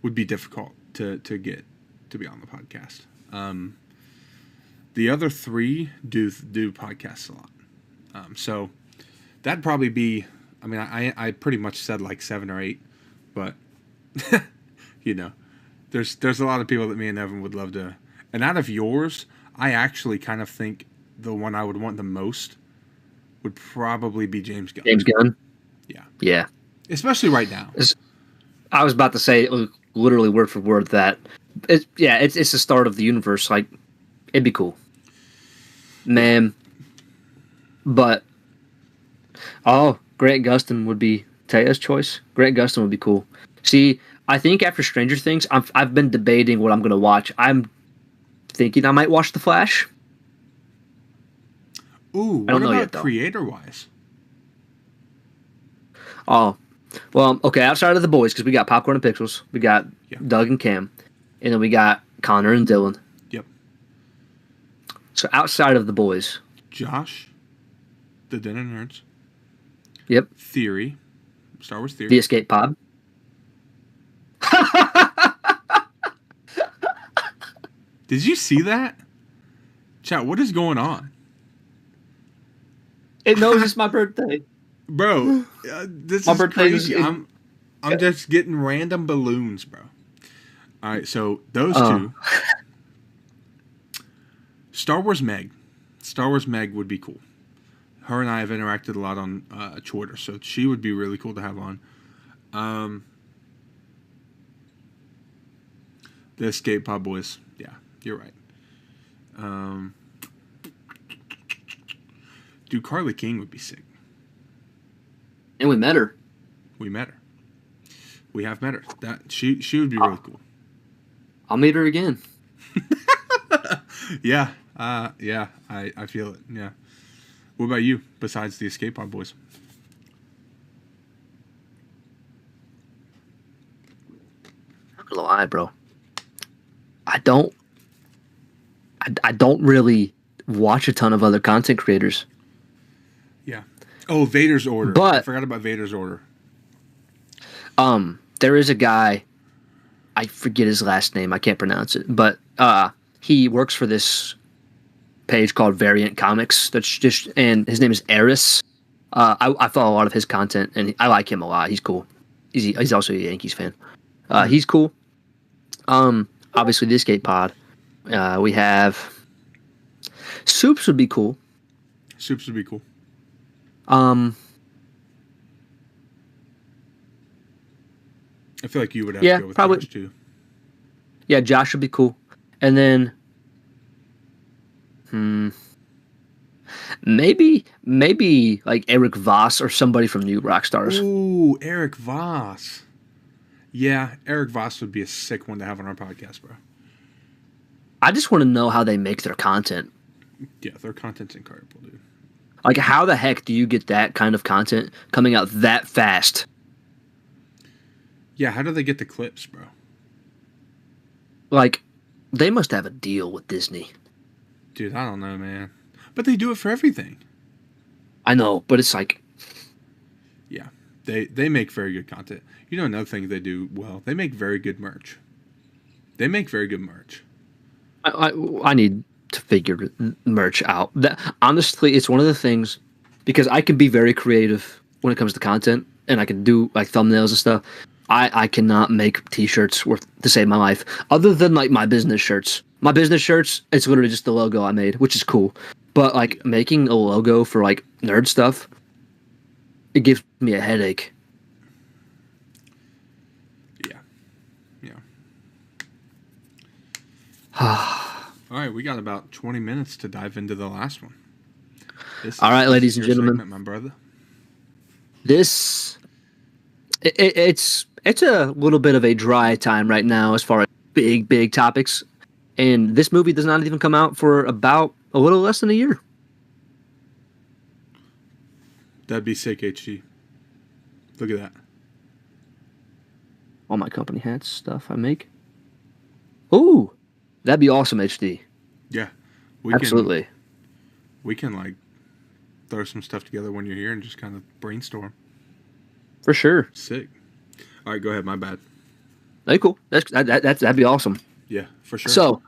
would be difficult to get to be on the podcast. The other 3 do podcasts a lot. So that'd probably be, I mean, I pretty much said like 7 or 8, but you know, there's a lot of people that me and Evan would love to. And out of yours, I actually kind of think the one I would want the most would probably be James Gunn. James Gunn? Yeah. Yeah. Especially right now. I was about to say literally word for word that it's the start of the universe. Like It'd be cool, man. But Grant Gustin would be Taya's choice. Grant Gustin would be cool. See, I think after Stranger Things, I've been debating what I'm gonna watch. I'm thinking I might watch The Flash. Ooh, I don't what know about yet, though. creator-wise? Oh, well, okay. Outside of the boys, because we got Popcorn and Pixels, we got Yeah. Doug and Cam, and then we got Connor and Dylan. Yep. So outside of the boys, Josh, the Den of Nerds. yep, Theory, Star Wars Theory. the Escape Pod. Did you see that? Chat, what is going on? It knows it's my birthday. Bro, this My is birthday crazy. is- I'm just getting random balloons, bro. All right, so those Oh. two. Star Wars Meg. Star Wars Meg would be cool. Her and I have interacted a lot on Twitter, so she would be really cool to have on. The Escape Pod Boys. Yeah, you're right. Dude, Carly King would be sick. And we met her. We met her. We have met her. That she would be really cool. I'll meet her again. Yeah. Yeah. I feel it. Yeah. What about you? Besides the Escape Pod Boys. I'm not gonna lie, bro. I don't really watch a ton of other content creators. Yeah. Oh, Vader's Order. But- I forgot about Vader's Order. There is a guy, I forget his last name, I can't pronounce it, but he works for this page called Variant Comics. That's just, and his name is Eris. I follow a lot of his content, and I like him a lot. He's cool. He's also a Yankees fan. He's cool. Obviously the Escape Pod. We have Soups would be cool. Soups would be cool. I feel like you would have Yeah, to go with probably. Josh too. Yeah, Josh would be cool. And then maybe like Eric Voss or somebody from New Rockstars. Ooh, Eric Voss. Yeah, Eric Voss would be a sick one to have on our podcast, bro. I just want to know how they make their content. Yeah, their content's incredible, dude. Like, how the heck do you get that kind of content coming out that fast? Yeah, how do they get the clips, bro? Like, they must have a deal with Disney. Dude, I don't know, man. But they do it for everything. I know, but it's like, Yeah, they make very good content. You know another thing they do well? They make very good merch. They make very good merch. I need to figure merch out. That honestly, it's one of the things, because I can be very creative when it comes to content, and I can do like thumbnails and stuff. I cannot make t-shirts worth to save my life, other than like my business shirts. My business shirts, it's literally just the logo I made, which is cool. But like making a logo for like nerd stuff, it gives me a headache. Yeah. All right, we got about 20 minutes to dive into the last one. All right, this ladies is and your gentlemen. segment, my brother. This it's a little bit of a dry time right now as far as big topics, and this movie does not even come out for about a little less than a year. That'd be sick, HG. Look at that. All my company hats, stuff I make. Ooh, that'd be awesome, HD. Yeah, Absolutely. We can like throw some stuff together when you're here and just kind of brainstorm. For sure. Sick. All right, go ahead. My bad. Hey, cool. That'd be awesome. Yeah, for sure. So,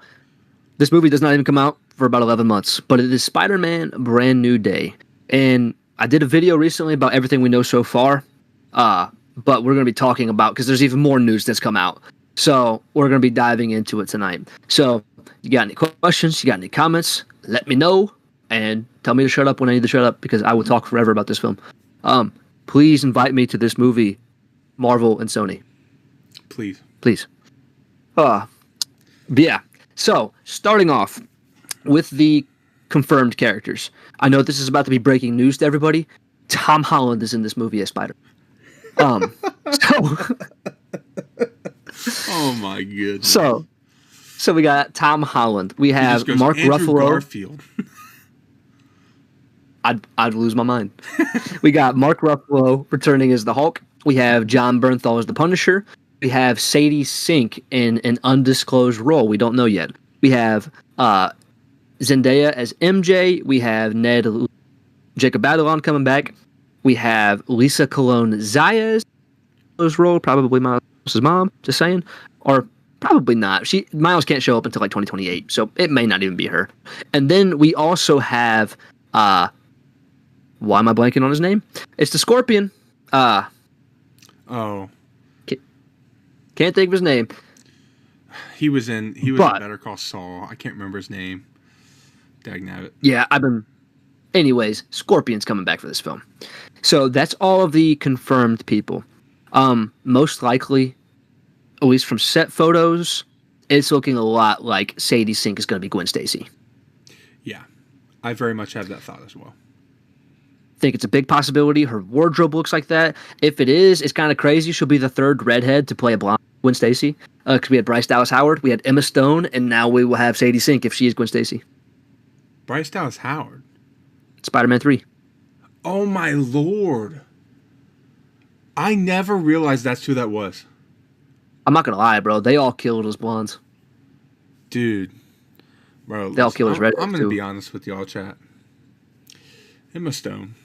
this movie does not even come out for about 11 months, but it is Spider-Man Brand New Day. And I did a video recently about everything we know so far, but we're going to be talking about, because there's even more news that's come out. So, we're going to be diving into it tonight. So, you got any questions? You got any comments? Let me know, and tell me to shut up when I need to shut up, because I will talk forever about this film. Please invite me to this movie, Marvel and Sony. Please. But yeah, so starting off, with the confirmed characters. I know this is about to be breaking news to everybody. Tom Holland is in this movie as Spider. So Oh my goodness. So we got Tom Holland. We have Mark Andrew Ruffalo. Garfield. I'd lose my mind. We got Mark Ruffalo returning as the Hulk. We have John Bernthal as the Punisher. We have Sadie Sink in an undisclosed role. We don't know yet. We have Zendaya as MJ. We have Jacob Batalon coming back. We have Lisa Cologne Zayas role, probably Miles' mom. Just saying, or probably not. Miles can't show up until like 2028, so it may not even be her. And then we also have why am I blanking on his name? It's the Scorpion. Oh. Can't think of his name. He was in Better Call Saul. I can't remember his name. Dagnabbit. Yeah, anyways, Scorpion's coming back for this film. So that's all of the confirmed people. Most likely, at least from set photos, it's looking a lot like Sadie Sink is going to be Gwen Stacy. Yeah, I very much have that thought as well. Think it's a big possibility. Her wardrobe looks like that. If it is, it's kind of crazy. She'll be the third redhead to play a blonde Gwen Stacy. Because we had Bryce Dallas Howard, we had Emma Stone, and now we will have Sadie Sink if she is Gwen Stacy. Bryce Dallas Howard? Spider-Man 3. Oh my lord. I never realized that's who that was. I'm not going to lie, bro. They all killed as blondes. Dude. Bro, they all killed as redheads, I'm going to be honest with y'all, chat. Emma Stone.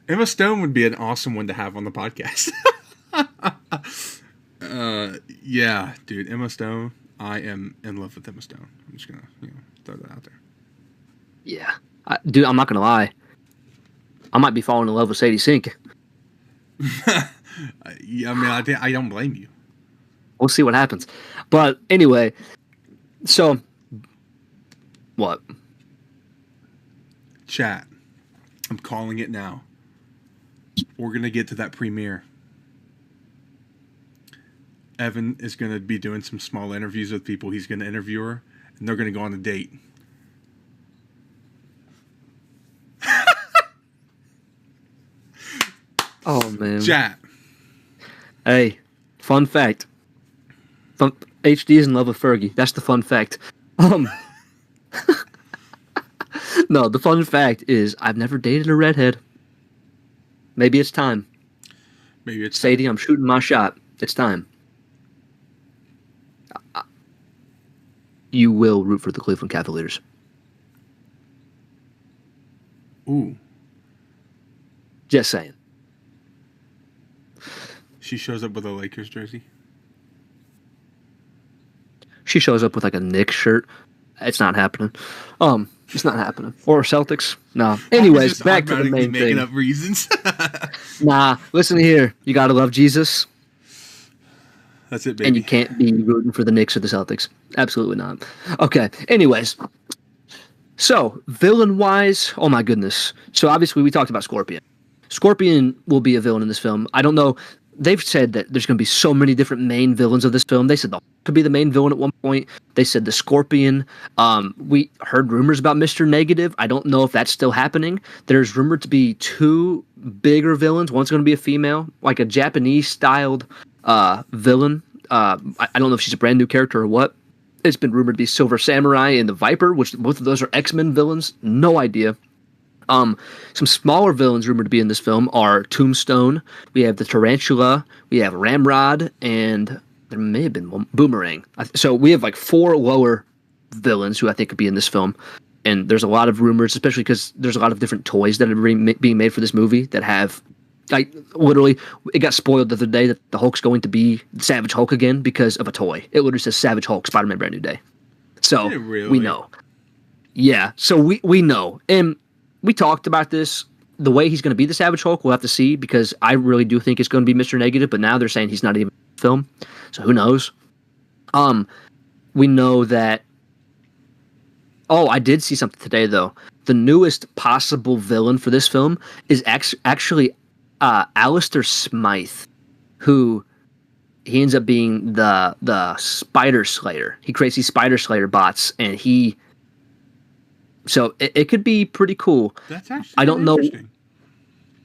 Emma Stone would be an awesome one to have on the podcast. Yeah, dude, Emma Stone. I am in love with Emma Stone. I'm just gonna, throw that out there. Yeah, dude, I'm not gonna lie. I might be falling in love with Sadie Sink. Yeah, I mean, I don't blame you. We'll see what happens. But anyway, so what? Chat. I'm calling it now. We're gonna get to that premiere. Evan is going to be doing some small interviews with people he's going to interview her, and they're going to go on a date. Oh, man. Chat. Hey, fun fact. HD is in love with Fergie. That's the fun fact. No, the fun fact is I've never dated a redhead. Maybe it's time. Maybe it's Sadie, I'm shooting my shot. It's time. You will root for the Cleveland Cavaliers. Ooh. Just saying. She shows up with a Lakers jersey. She shows up with like a Knicks shirt. It's not happening. It's not happening. Or Celtics. No. Anyways, back to the main making thing. up reasons. Nah, listen here. You gotta love Jesus. That's it, baby. And you can't be rooting for the Knicks or the Celtics. Absolutely not. Okay. Anyways. So, villain-wise, oh my goodness. So, obviously, we talked about Scorpion. Scorpion will be a villain in this film. I don't know. They've said that there's going to be so many different main villains of this film. They said the Hulk could be the main villain at one point. They said the Scorpion. We heard rumors about Mr. Negative. I don't know if that's still happening. There's rumored to be two bigger villains. One's going to be a female, like a Japanese-styled villain. I don't know if she's a brand new character or what. It's been rumored to be Silver Samurai and the Viper, which both of those are X-Men villains. No idea. Some smaller villains rumored to be in this film are Tombstone. We have the Tarantula. We have Ramrod, and there may have been Boomerang. So we have like 4 lower villains who I think could be in this film. And there's a lot of rumors, especially because there's a lot of different toys that are being made for this movie that have, like, literally, it got spoiled the other day that the Hulk's going to be Savage Hulk again because of a toy. It literally says Savage Hulk, Spider-Man Brand New Day. So we know. Yeah, so we know. And we talked about this. The way he's going to be the Savage Hulk, we'll have to see, because I really do think it's going to be Mr. Negative, but now they're saying he's not even in the film. So who knows? We know that... Oh, I did see something today, though. The newest possible villain for this film is actually Alistair Smythe, who he ends up being the Spider Slayer. He creates these Spider Slayer bots, and so it could be pretty cool. That's actually I kind don't of know. interesting.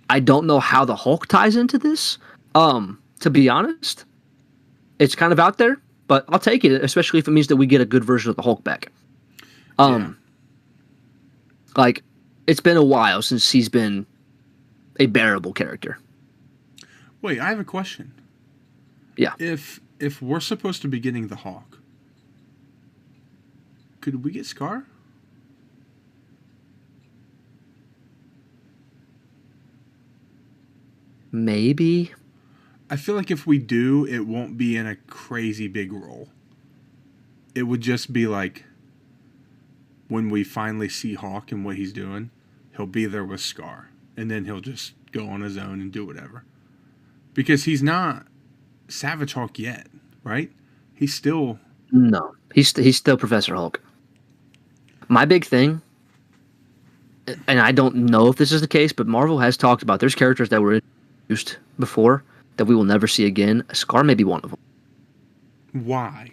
I don't know how the Hulk ties into this. To be honest, it's kind of out there, but I'll take it, especially if it means that we get a good version of the Hulk back. Like, it's been a while since he's been a bearable character. Wait, I have a question. Yeah. If we're supposed to be getting the Hawk, could we get Scar? Maybe. I feel like if we do, it won't be in a crazy big role. It would just be like when we finally see Hawk and what he's doing, he'll be there with Scar. And then he'll just go on his own and do whatever. Because he's not Savage Hulk yet, right? He's still... No. He's still Professor Hulk. My big thing, and I don't know if this is the case, but Marvel has talked about there's characters that were introduced before that we will never see again. Scar may be one of them. Why?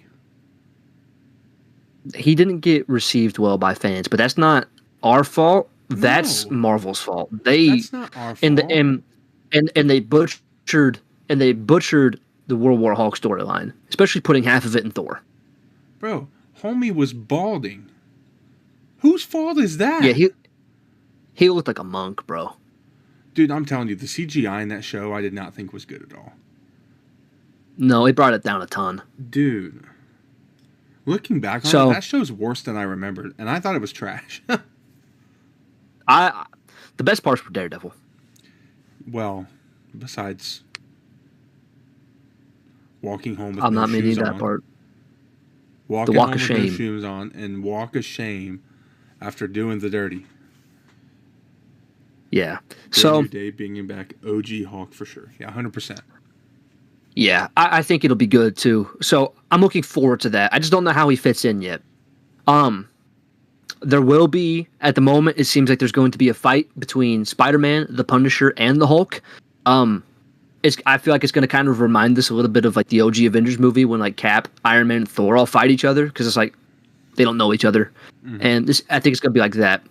He didn't get received well by fans, but that's not our fault. That's No. Marvel's fault. That's not our fault. And they butchered the World War Hulk storyline, especially putting half of it in Thor. Bro, homie was balding. Whose fault is that? Yeah, he looked like a monk, bro. Dude, I'm telling you, the CGI in that show I did not think was good at all. No, it brought it down a ton. Dude. Looking back on it, that show's worse than I remembered, and I thought it was trash. The best parts were Daredevil. Well, besides walking home with I'm no not meaning shoes that on. part. Walking the walk home of with shame. no shoes on and walk of shame after doing the dirty. Yeah. So New Day bringing back OG Hawk for sure. Yeah, 100%. Yeah, I think it'll be good too. So I'm looking forward to that. I just don't know how he fits in yet. There will be, at the moment, it seems like there's going to be a fight between Spider-Man, the Punisher, and the Hulk. I feel like it's going to kind of remind us a little bit of like the OG Avengers movie when like Cap, Iron Man, and Thor all fight each other because it's like they don't know each other, and I think it's going to be like that.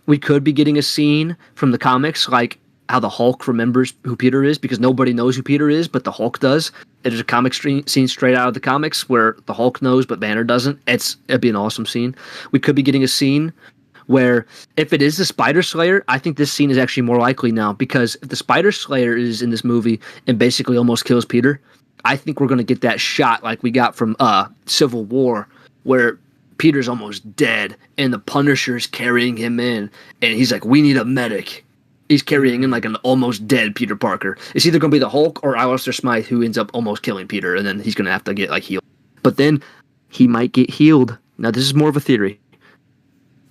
We could be getting a scene from the comics like how the Hulk remembers who Peter is because nobody knows who Peter is, but the Hulk does. There's a comic scene straight out of the comics where the Hulk knows, but Banner doesn't. It'd be an awesome scene. We could be getting a scene where if it is the Spider Slayer, I think this scene is actually more likely now because if the Spider Slayer is in this movie and basically almost kills Peter, I think we're going to get that shot like we got from Civil War where Peter's almost dead and the Punisher's carrying him in and he's like, we need a medic. He's carrying in like an almost dead Peter Parker. It's either going to be the Hulk or Alistair Smythe who ends up almost killing Peter, and then he's going to have to get like healed. But then he might get healed. Now this is more of a theory.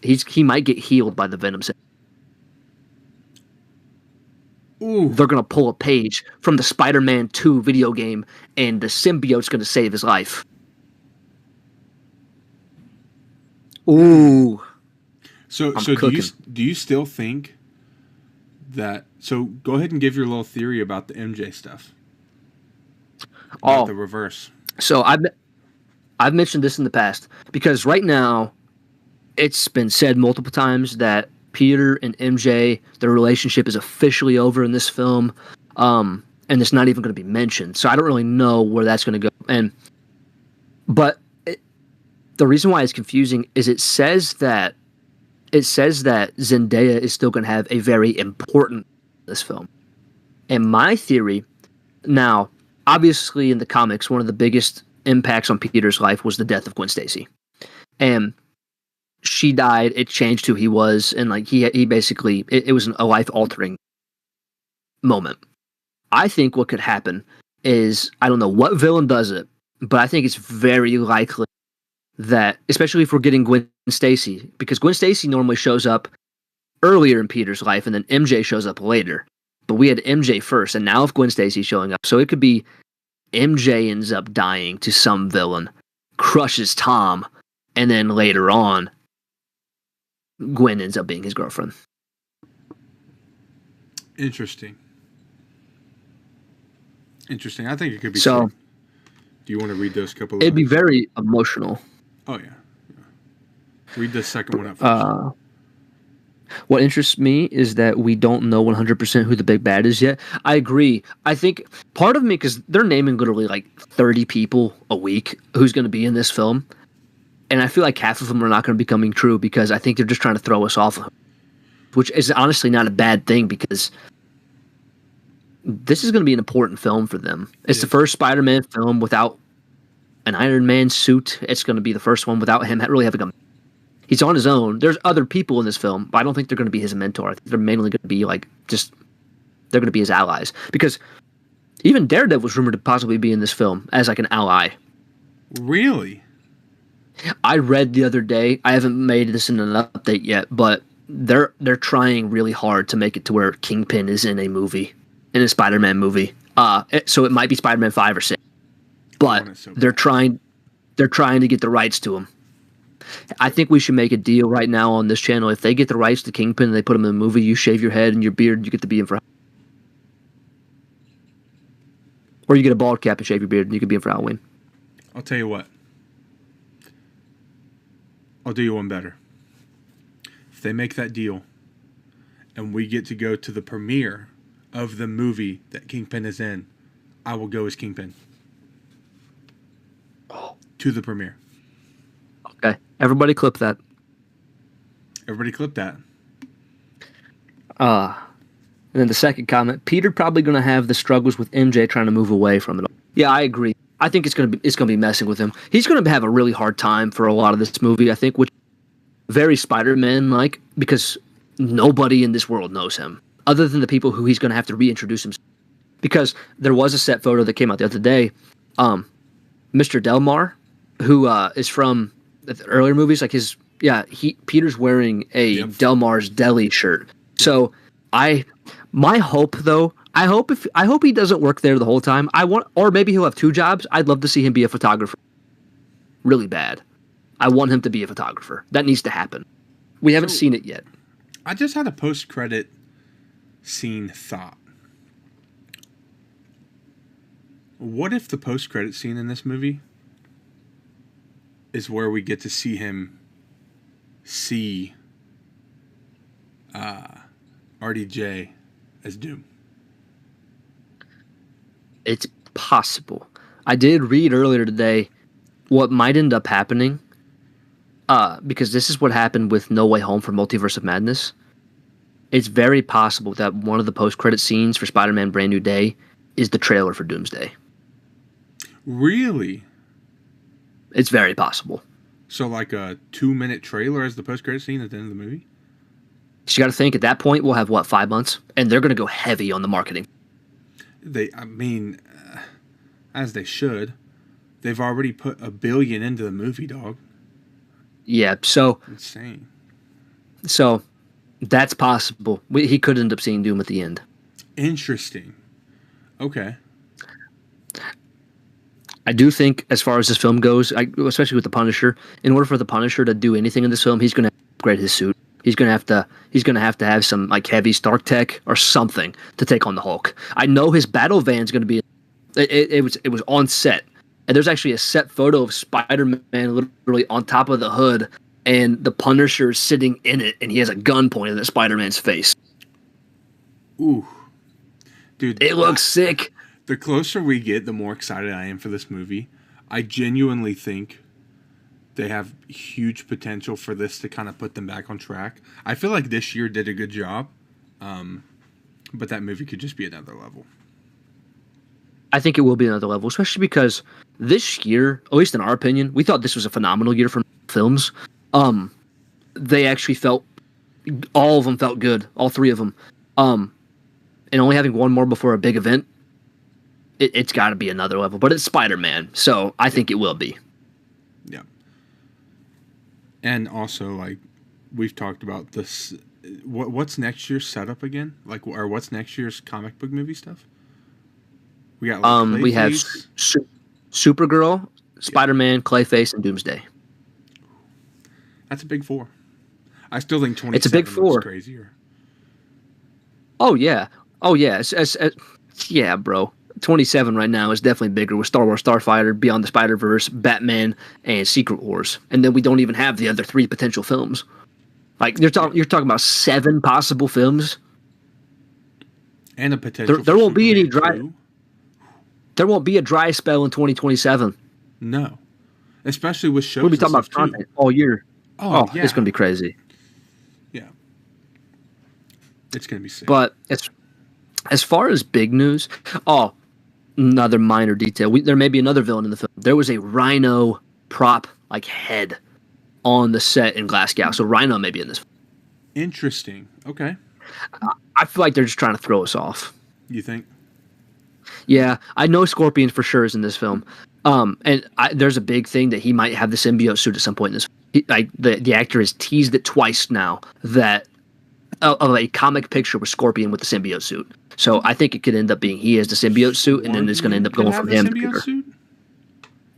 He might get healed by the Venom symbiote. Ooh. They're going to pull a page from the Spider-Man 2 video game, and the symbiote's going to save his life. Ooh. So do you still think that? So go ahead and give your little theory about the MJ stuff. About the reverse. So I've mentioned this in the past because right now it's been said multiple times that Peter and MJ, their relationship is officially over in this film, and it's not even going to be mentioned. So I don't really know where that's going to go. But the reason why it's confusing is it says that Zendaya is still going to have a very important this film. And my theory, now, obviously in the comics, one of the biggest impacts on Peter's life was the death of Gwen Stacy. And she died, it changed who he was, and like he basically, it was a life-altering moment. I think what could happen is, I don't know what villain does it, but I think it's very likely that, especially if we're getting Gwen Stacy, because Gwen Stacy normally shows up earlier in Peter's life and then MJ shows up later. But we had MJ first, and now if Gwen Stacy's showing up, so it could be MJ ends up dying to some villain, crushes Tom, and then later on, Gwen ends up being his girlfriend. Interesting. I think it could be so. true. Do you want to read those couple of It'd be lines? very emotional. Oh, yeah. Read the second one up first. What interests me is that we don't know 100% who the big bad is yet. I agree. I think part of me, because they're naming literally like 30 people a week who's going to be in this film. And I feel like half of them are not going to be coming true because I think they're just trying to throw us off, which is honestly not a bad thing because this is going to be an important film for them. It's the first Spider-Man film without an Iron Man suit. It's going to be the first one without him really having a... He's on his own. There's other people in this film, but I don't think they're going to be his mentor. I think they're mainly going to be like they're going to be his allies. Because even Daredevil was rumored to possibly be in this film as like an ally. Really? I read the other day. I haven't made this in an update yet, but they're trying really hard to make it to where Kingpin is in a Spider-Man movie. So it might be Spider-Man 5 or 6, but they're trying to get the rights to him. I think we should make a deal right now on this channel. If they get the rights to Kingpin and they put him in a movie, you shave your head and your beard, you get to be in for... Or you get a bald cap and shave your beard and you can be in for Halloween. I'll tell you what. I'll do you one better. If they make that deal and we get to go to the premiere of the movie that Kingpin is in, I will go as Kingpin. To the premiere. Okay. Everybody clip that. Everybody clip that. And then the second comment, Peter probably going to have the struggles with MJ trying to move away from it all. Yeah, I agree. I think it's going to be messing with him. He's going to have a really hard time for a lot of this movie, I think, which very Spider-Man-like, because nobody in this world knows him, other than the people who he's going to have to reintroduce himself. Because there was a set photo that came out the other day. Mr. Delmar, who is from the earlier movies, like Peter's wearing a Delmar's Deli shirt. So my hope though, I hope he doesn't work there the whole time. Or maybe he'll have two jobs. I'd love to see him be a photographer. Really bad. I want him to be a photographer. That needs to happen. We haven't seen it yet. I just had a post-credit scene thought. What if the post-credit scene in this movie is where we get to see him see RDJ as Doom? It's possible. I did read earlier today what might end up happening, because this is what happened with No Way Home for Multiverse of Madness. It's very possible that one of the post-credit scenes for Spider-Man Brand New Day is the trailer for Doomsday. Really? It's very possible. So like a 2-minute trailer as the post-credit scene at the end of the movie? So you got to think, at that point, we'll have, 5 months? And they're going to go heavy on the marketing. As they should. They've already put $1 billion into the movie, dog. Yeah, so... Insane. So, that's possible. He could end up seeing Doom at the end. Interesting. Okay. I do think, as far as this film goes, especially with the Punisher, in order for the Punisher to do anything in this film, he's going to upgrade his suit. He's going to have to have some heavy Stark tech or something to take on the Hulk. I know his battle van's going to be. It was on set, and there's actually a set photo of Spider-Man literally on top of the hood, and the Punisher sitting in it, and he has a gun pointed at Spider-Man's face. Ooh, dude, it looks sick. The closer we get, the more excited I am for this movie. I genuinely think they have huge potential for this to kind of put them back on track. I feel like this year did a good job, but that movie could just be another level. I think it will be another level, especially because this year, at least in our opinion, we thought this was a phenomenal year for films. They actually all of them felt good, all three of them. And only having one more before a big event, it's got to be another level. But it's Spider-Man, so I think it will be. Yeah. And also, we've talked about this. What's next year's setup again? Or what's next year's comic book movie stuff? We got we have Supergirl, Spider-Man, Clayface, and Doomsday. That's a big four. I still think 27 it's a big four. Looks crazier. Oh yeah. Yeah, bro. 2027 right now is definitely bigger with Star Wars Starfighter, Beyond the Spider-Verse, Batman, and Secret Wars. And then we don't even have the other 3 potential films. Like you're talking about 7 possible films. And a potential there won't be any Superman dry 2. There won't be a dry spell in 2027. No. Especially with shows. We'll be talking about content all year. Oh, yeah. It's going to be crazy. Yeah. It's going to be sick. But as far as big news, another minor detail. There may be another villain in the film. There was a rhino prop like head on the set in Glasgow, so Rhino may be in this. Interesting. Okay. I feel like they're just trying to throw us off. You think? Yeah, I know Scorpion for sure is in this film. There's a big thing that he might have the symbiote suit at some point in this. The actor has teased it twice now that of a comic picture with Scorpion with the symbiote suit. So I think it could end up being he has the symbiote suit, and then it's going to end up going from him. Symbiote suit?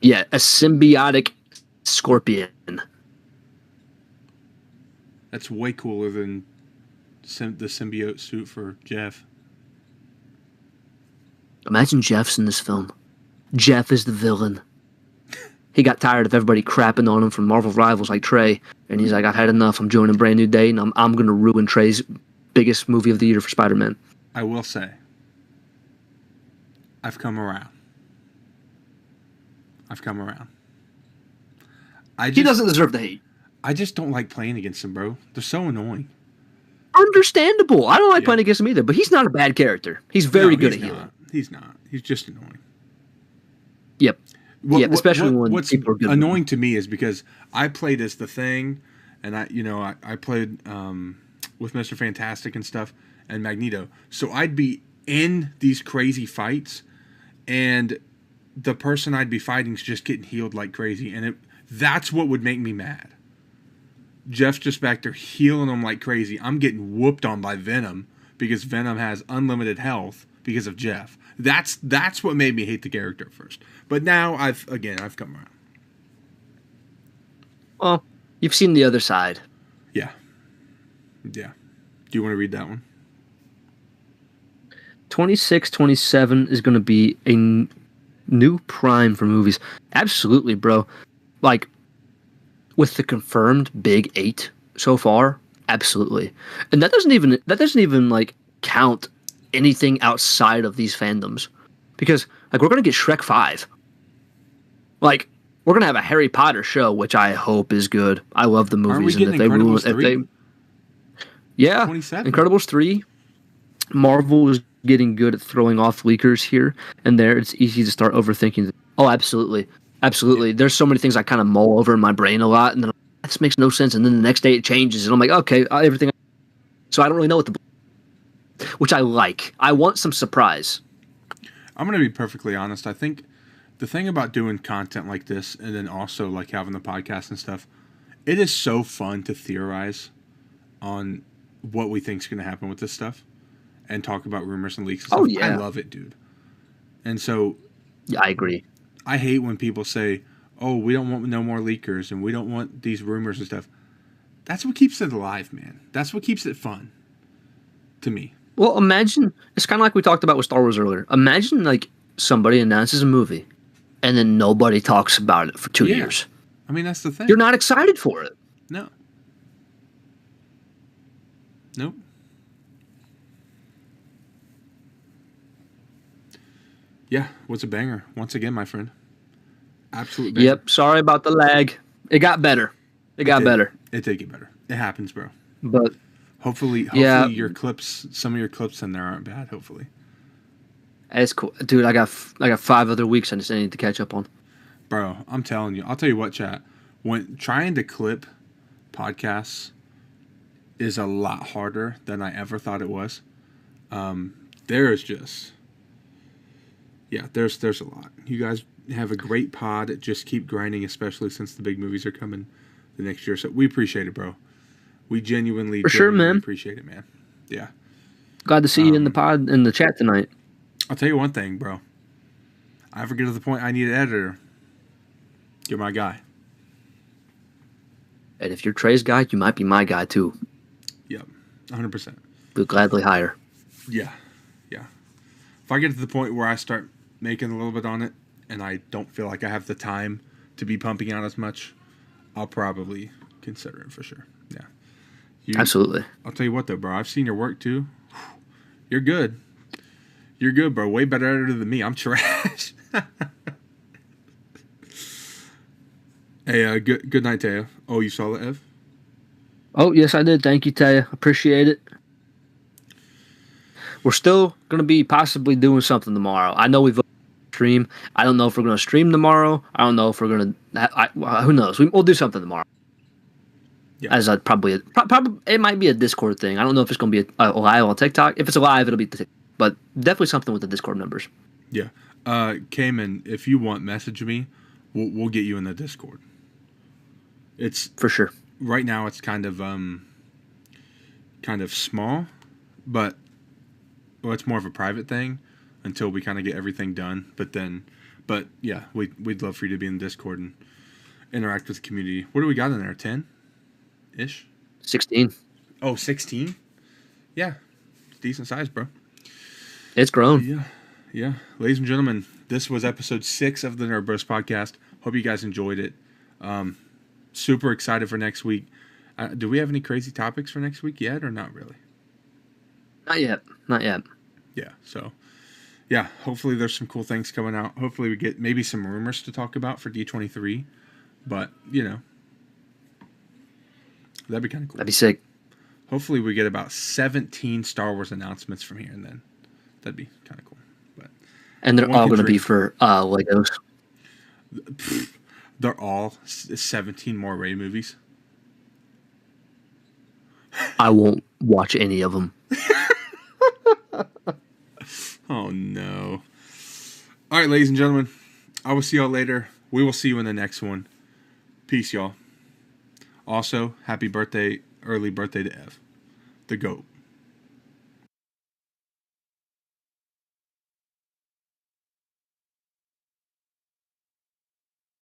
Yeah, a symbiotic Scorpion. That's way cooler than the symbiote suit for Jeff. Imagine Jeff's in this film. Jeff is the villain. He got tired of everybody crapping on him from Marvel rivals like Trey, and he's like, I've had enough. I'm joining Brand New Day, and I'm going to ruin Trey's biggest movie of the year for Spider-Man. I will say, I've come around. He doesn't deserve the hate. I just don't like playing against him, bro. They're so annoying. Understandable. I don't like playing against him either, but he's not a bad character. He's very good at healing. He's not. He's just annoying. Yep. Especially when what's people are good. Annoying to me is because I played as the Thing, and I played with Mr. Fantastic and stuff, and Magneto. So I'd be in these crazy fights, and the person I'd be fighting is just getting healed like crazy, and that's what would make me mad. Jeff's just back there healing them like crazy. I'm getting whooped on by Venom because Venom has unlimited health because of Jeff. That's what made me hate the character at first. But now I've come around. Well, you've seen the other side. Yeah. Do you want to read that one? 26, 27 is going to be a new prime for movies. Absolutely, bro. Like, with the confirmed big 8 so far, absolutely. And that doesn't even like count anything outside of these fandoms. Because like we're going to get Shrek 5. Like we're going to have a Harry Potter show, which I hope is good. I love the movies. Aren't we getting Incredibles 3? Yeah, 27. Incredibles 3. Marvel is getting good at throwing off leakers here and there. It's easy to start overthinking. Oh, absolutely. Absolutely. Yeah. There's so many things I kind of mull over in my brain a lot, and then this makes no sense. And then the next day it changes, and I'm like, okay, everything. So I don't really know what which I like. I want some surprise. I'm going to be perfectly honest. I think the thing about doing content like this, and then also like having the podcast and stuff, it is so fun to theorize on what we think is going to happen with this stuff and talk about rumors and leaks and stuff. Oh, yeah. I love it, dude. And so... Yeah, I agree. I hate when people say, oh, we don't want no more leakers and we don't want these rumors and stuff. That's what keeps it alive, man. That's what keeps it fun to me. Well, imagine, it's kind of like we talked about with Star Wars earlier. Imagine like somebody announces a movie and then nobody talks about it for 2 years. I mean, that's the thing. You're not excited for it. No. Nope. Yeah, what's a banger? Once again, my friend. Absolute banger. Yep, sorry about the lag. It got better. It got better. It did get better. It happens, bro. But hopefully your clips, some of your clips in there aren't bad, hopefully. It's cool. Dude, I got 5 other weeks I just need to catch up on. Bro, I'm telling you. I'll tell you what, chat. When trying to clip podcasts is a lot harder than I ever thought it was. There is just... Yeah, there's a lot. You guys have a great pod. Just keep grinding, especially since the big movies are coming the next year. So we appreciate it, bro. We genuinely appreciate it, man. Yeah. Glad to see you in the pod, in the chat tonight. I'll tell you one thing, bro. I ever get to the point I need an editor, you're my guy. And if you're Trey's guy, you might be my guy, too. Yep, 100%. We'll gladly hire. Yeah. If I get to the point where I start making a little bit on it, and I don't feel like I have the time to be pumping out as much, I'll probably consider it for sure. Yeah. Absolutely. I'll tell you what, though, bro. I've seen your work, too. You're good. You're good, bro. Way better than me. I'm trash. Hey, good night, Taya. Oh, you saw it, Ev? Oh, yes, I did. Thank you, Taya. Appreciate it. We're still going to be possibly doing something tomorrow. I know we've stream. I don't know if we're going to stream tomorrow. I don't know if we're going to... who knows? We'll do something tomorrow. Yeah. As probably it might be a Discord thing. I don't know if it's going to be a live on TikTok. If it's a live, it'll be but definitely something with the Discord members. Yeah. Cayman, if you want, message me. We'll get you in the Discord. It's for sure. Right now it's kind of small, but it's more of a private thing until we kind of get everything done. But yeah, we'd love for you to be in the Discord and interact with the community. What do we got in there? 10-ish? 16. Oh, 16? Yeah. Decent size, bro. It's grown. Yeah. Ladies and gentlemen, this was episode 6 of the Nerd Bros podcast. Hope you guys enjoyed it. Super excited for next week. Do we have any crazy topics for next week yet, or not really? Not yet. Yeah, so, yeah, hopefully there's some cool things coming out. Hopefully we get maybe some rumors to talk about for D23. But, that'd be kind of cool. That'd be sick. Hopefully we get about 17 Star Wars announcements from here and then. That'd be kind of cool. And they're all going to be for Legos. They're all 17 more Rey movies. I won't watch any of them. Oh, no. All right, ladies and gentlemen. I will see y'all later. We will see you in the next one. Peace, y'all. Also, happy birthday, early birthday to Ev, the GOAT.